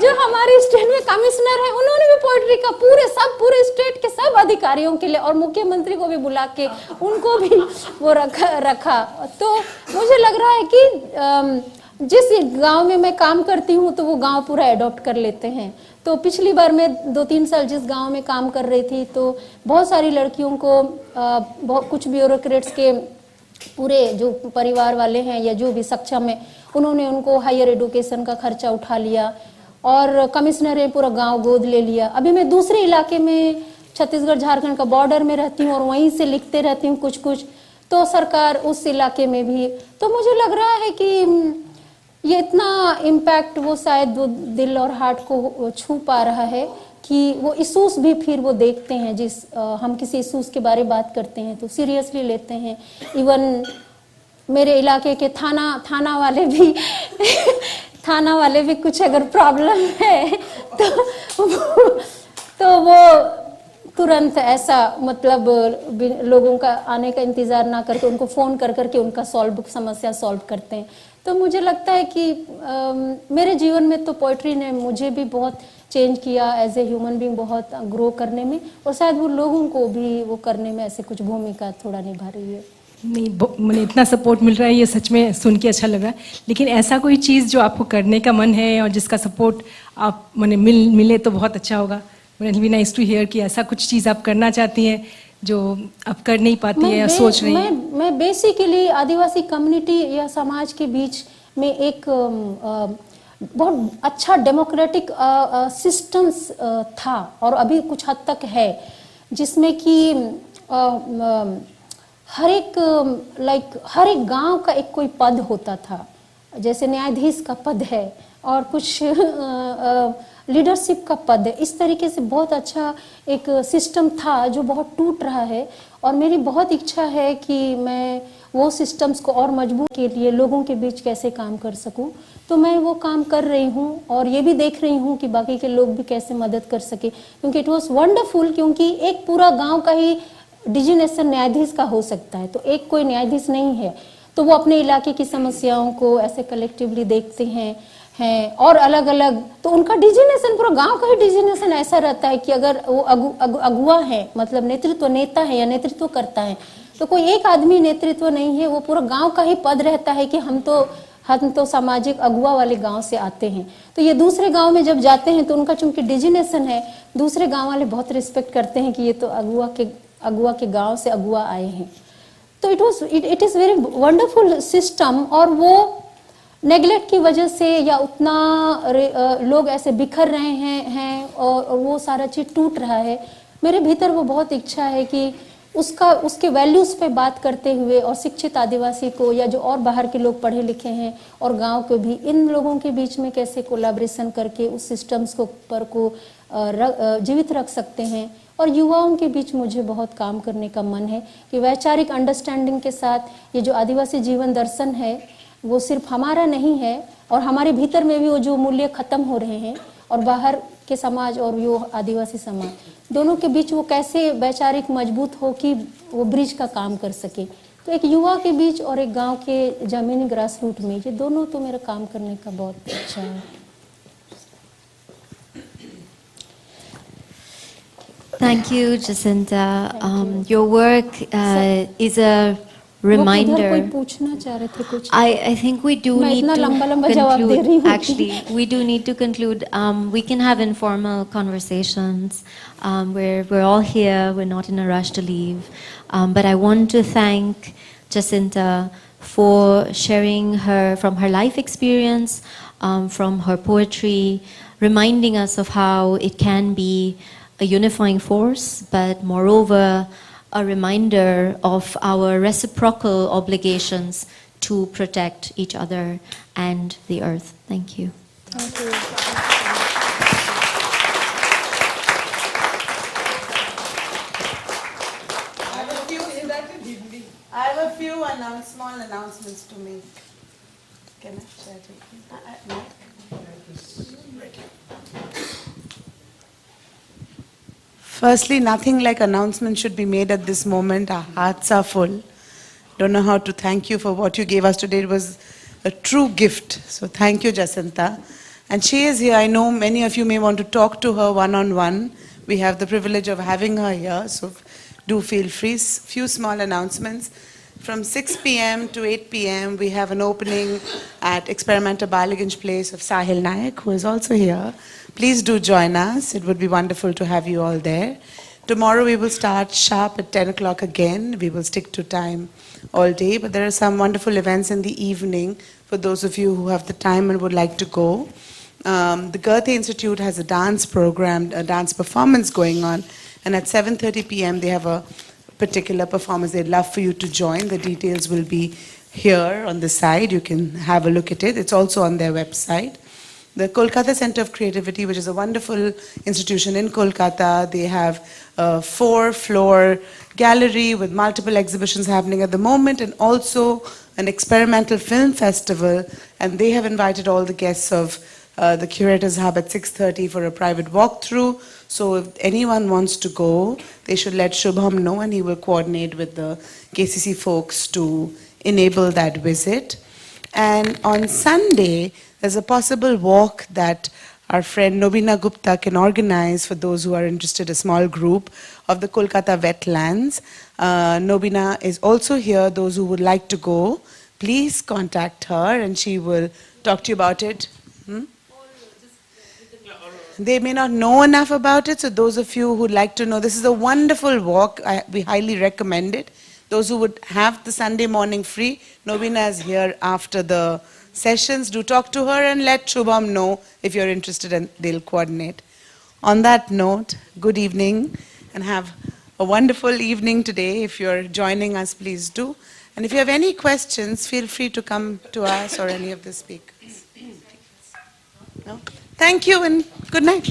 जो हमारे स्टेट में कमिश्नर है उन्होंने भी पोइट्री का पूरे स्टेट के सब अधिकारियों के लिए और मुख्यमंत्री को भी बुला के उनको भी वो रखा। तो मुझे लग रहा है कि जिस गांव में मैं काम करती हूँ तो वो गांव पूरा अडॉप्ट कर लेते हैं। तो पिछली बार मैं 2-3 साल जिस गांव में काम कर रही थी तो बहुत सारी लड़कियों को कुछ ब्यूरोक्रेट्स के पूरे जो परिवार वाले हैं या जो भी सक्षम है उन्होंने उनको हायर एजुकेशन का खर्चा उठा लिया और कमिश्नर ने पूरा गांव गोद ले लिया। अभी मैं दूसरे इलाके में छत्तीसगढ़ झारखंड का बॉर्डर में रहती हूँ और वहीं से लिखते रहती हूँ कुछ, तो सरकार उस इलाके में भी, तो मुझे लग रहा है कि ये इतना इम्पैक्ट वो शायद वो दिल और हार्ट को छू पा रहा है। कि वो इशूज़ भी फिर वो देखते हैं, हम किसी इशूज़ के बारे में बात करते हैं तो सीरियसली लेते हैं। इवन मेरे इलाके के थाना वाले भी थाना वाले भी कुछ अगर प्रॉब्लम है तो वो तुरंत ऐसा मतलब लोगों का आने का इंतज़ार ना करके उनको फ़ोन कर करके उनका समस्या सॉल्व करते हैं। तो मुझे लगता है कि मेरे जीवन में तो पोइट्री ने मुझे भी बहुत चेंज किया, एज ए ह्यूमन बीइंग बहुत ग्रो करने में, और शायद वो लोगों को भी वो करने में ऐसे कुछ भूमिका थोड़ा निभा रही है। नहीं, मैंने इतना सपोर्ट मिल रहा है, ये सच में सुन के अच्छा लगा। लेकिन ऐसा कोई चीज़ जो आपको करने का मन है और जिसका सपोर्ट आप मिले तो बहुत अच्छा होगा। It be nice to hear कि ऐसा कुछ चीज़ आप करना चाहती हैं जो आप कर नहीं पाती है या सोच रही हैं। मैं बेसिकली आदिवासी कम्युनिटी या समाज के बीच में एक बहुत अच्छा डेमोक्रेटिक सिस्टम्स था और अभी कुछ हद तक है, जिसमें कि हर एक गांव का एक कोई पद होता था, जैसे न्यायाधीश का पद है और कुछ लीडरशिप का पद है। इस तरीके से बहुत अच्छा एक सिस्टम था जो बहुत टूट रहा है, और मेरी बहुत इच्छा है कि मैं वो सिस्टम्स को और मजबूत के लिए लोगों के बीच कैसे काम कर सकूं। तो मैं वो काम कर रही हूं और ये भी देख रही हूं कि बाकी के लोग भी कैसे मदद कर सके, क्योंकि इट वॉज वंडरफुल, क्योंकि एक पूरा गाँव का ही डिजिग्नेशन न्यायाधीश का हो सकता है, तो एक कोई न्यायाधीश नहीं है, तो वो अपने इलाके की समस्याओं को ऐसे कलेक्टिवली देखते हैं और अलग अलग, तो उनका डिजिग्नेशन पूरा गांव का ही डिजिग्नेशन ऐसा रहता है कि अगर वो अगुआ है, मतलब नेतृत्व नेता है या नेतृत्व करता है, तो कोई एक आदमी नेतृत्व नहीं है, वो पूरा गांव का ही पद रहता है कि हम तो सामाजिक अगुआ वाले गांव से आते हैं। तो ये दूसरे गांव में जब जाते हैं तो उनका चूंकि डिजिग्नेशन है, दूसरे गांव वाले बहुत रिस्पेक्ट करते हैं कि ये तो अगुआ के गांव से अगुआ आए हैं। तो it is very wonderful system, और वो नेगलेक्ट की वजह से या उतना लोग ऐसे बिखर रहे हैं और वो सारा चीज़ टूट रहा है। मेरे भीतर वो बहुत इच्छा है कि उसके वैल्यूज़ पे बात करते हुए और शिक्षित आदिवासी को या जो और बाहर के लोग पढ़े लिखे हैं और गांव के भी, इन लोगों के बीच में कैसे कोलैबोरेशन करके उस सिस्टम्स को जीवित रख सकते हैं। और युवाओं के बीच मुझे बहुत काम करने का मन है कि वैचारिक अंडरस्टैंडिंग के साथ ये जो आदिवासी जीवन दर्शन है वो सिर्फ हमारा नहीं है, और हमारे भीतर में भी वो जो मूल्य खत्म हो रहे हैं और बाहर के समाज और यो आदिवासी समाज दोनों के बीच वो कैसे वैचारिक मजबूत हो कि वो ब्रिज का काम कर सके। तो एक युवा के बीच और एक गांव के जमीनी ग्रास रूट में, ये दोनों तो मेरा काम करने का बहुत अच्छा है। Thank you, Jacinta. Your work is a reminder. कोई पूछना चाह रहे थे कुछ? I think we do need to conclude. Actually, we do need to conclude. We can have informal conversations where we're all here. We're not in a rush to leave. But I want to thank Jacinta for sharing from her life experience, from her poetry, reminding us of how it can be a unifying force, but moreover, a reminder of our reciprocal obligations to protect each other and the earth. Thank you. Thank you. I have a few small announcements to make. Can I share it with you? Firstly, nothing like announcements should be made at this moment. Our hearts are full. Don't know how to thank you for what you gave us today. It was a true gift. So thank you, Jacinta. And she is here. I know many of you may want to talk to her one-on-one. We have the privilege of having her here, so do feel free. Few small announcements. From 6 p.m. to 8 p.m. we have an opening at Experimenter Balaganj Place of Sahil Nayak, who is also here. Please do join us. It would be wonderful to have you all there. Tomorrow we will start sharp at 10 o'clock again. We will stick to time all day, but there are some wonderful events in the evening for those of you who have the time and would like to go. The Goethe Institute has a dance program, a dance performance going on, and at 7:30 p.m. they have a particular performance they'd love for you to join. The details will be here on the side. You can have a look at it. It's also on their website. the Kolkata Center of Creativity, which is a wonderful institution in Kolkata. They have a 4-floor gallery with multiple exhibitions happening at the moment, and also an experimental film festival. And they have invited all the guests of the Curators Hub at 6:30 for a private walkthrough. So if anyone wants to go, they should let Shubham know, and he will coordinate with the KCC folks to enable that visit. And on Sunday, there's a possible walk that our friend Nobina Gupta can organize for those who are interested, a small group of the Kolkata wetlands. Nobina is also here. Those who would like to go, please contact her and she will talk to you about it. They may not know enough about it, so those of you who would like to know, this is a wonderful walk. We highly recommend it. Those who would have the Sunday morning free, Nobina is here after the sessions. Do talk to her and let Shubham know if you're interested, and they'll coordinate. On that note, good evening and have a wonderful evening today. If you're joining us, please do. And if you have any questions, feel free to come to us or any of the speakers. No? Thank you and good night.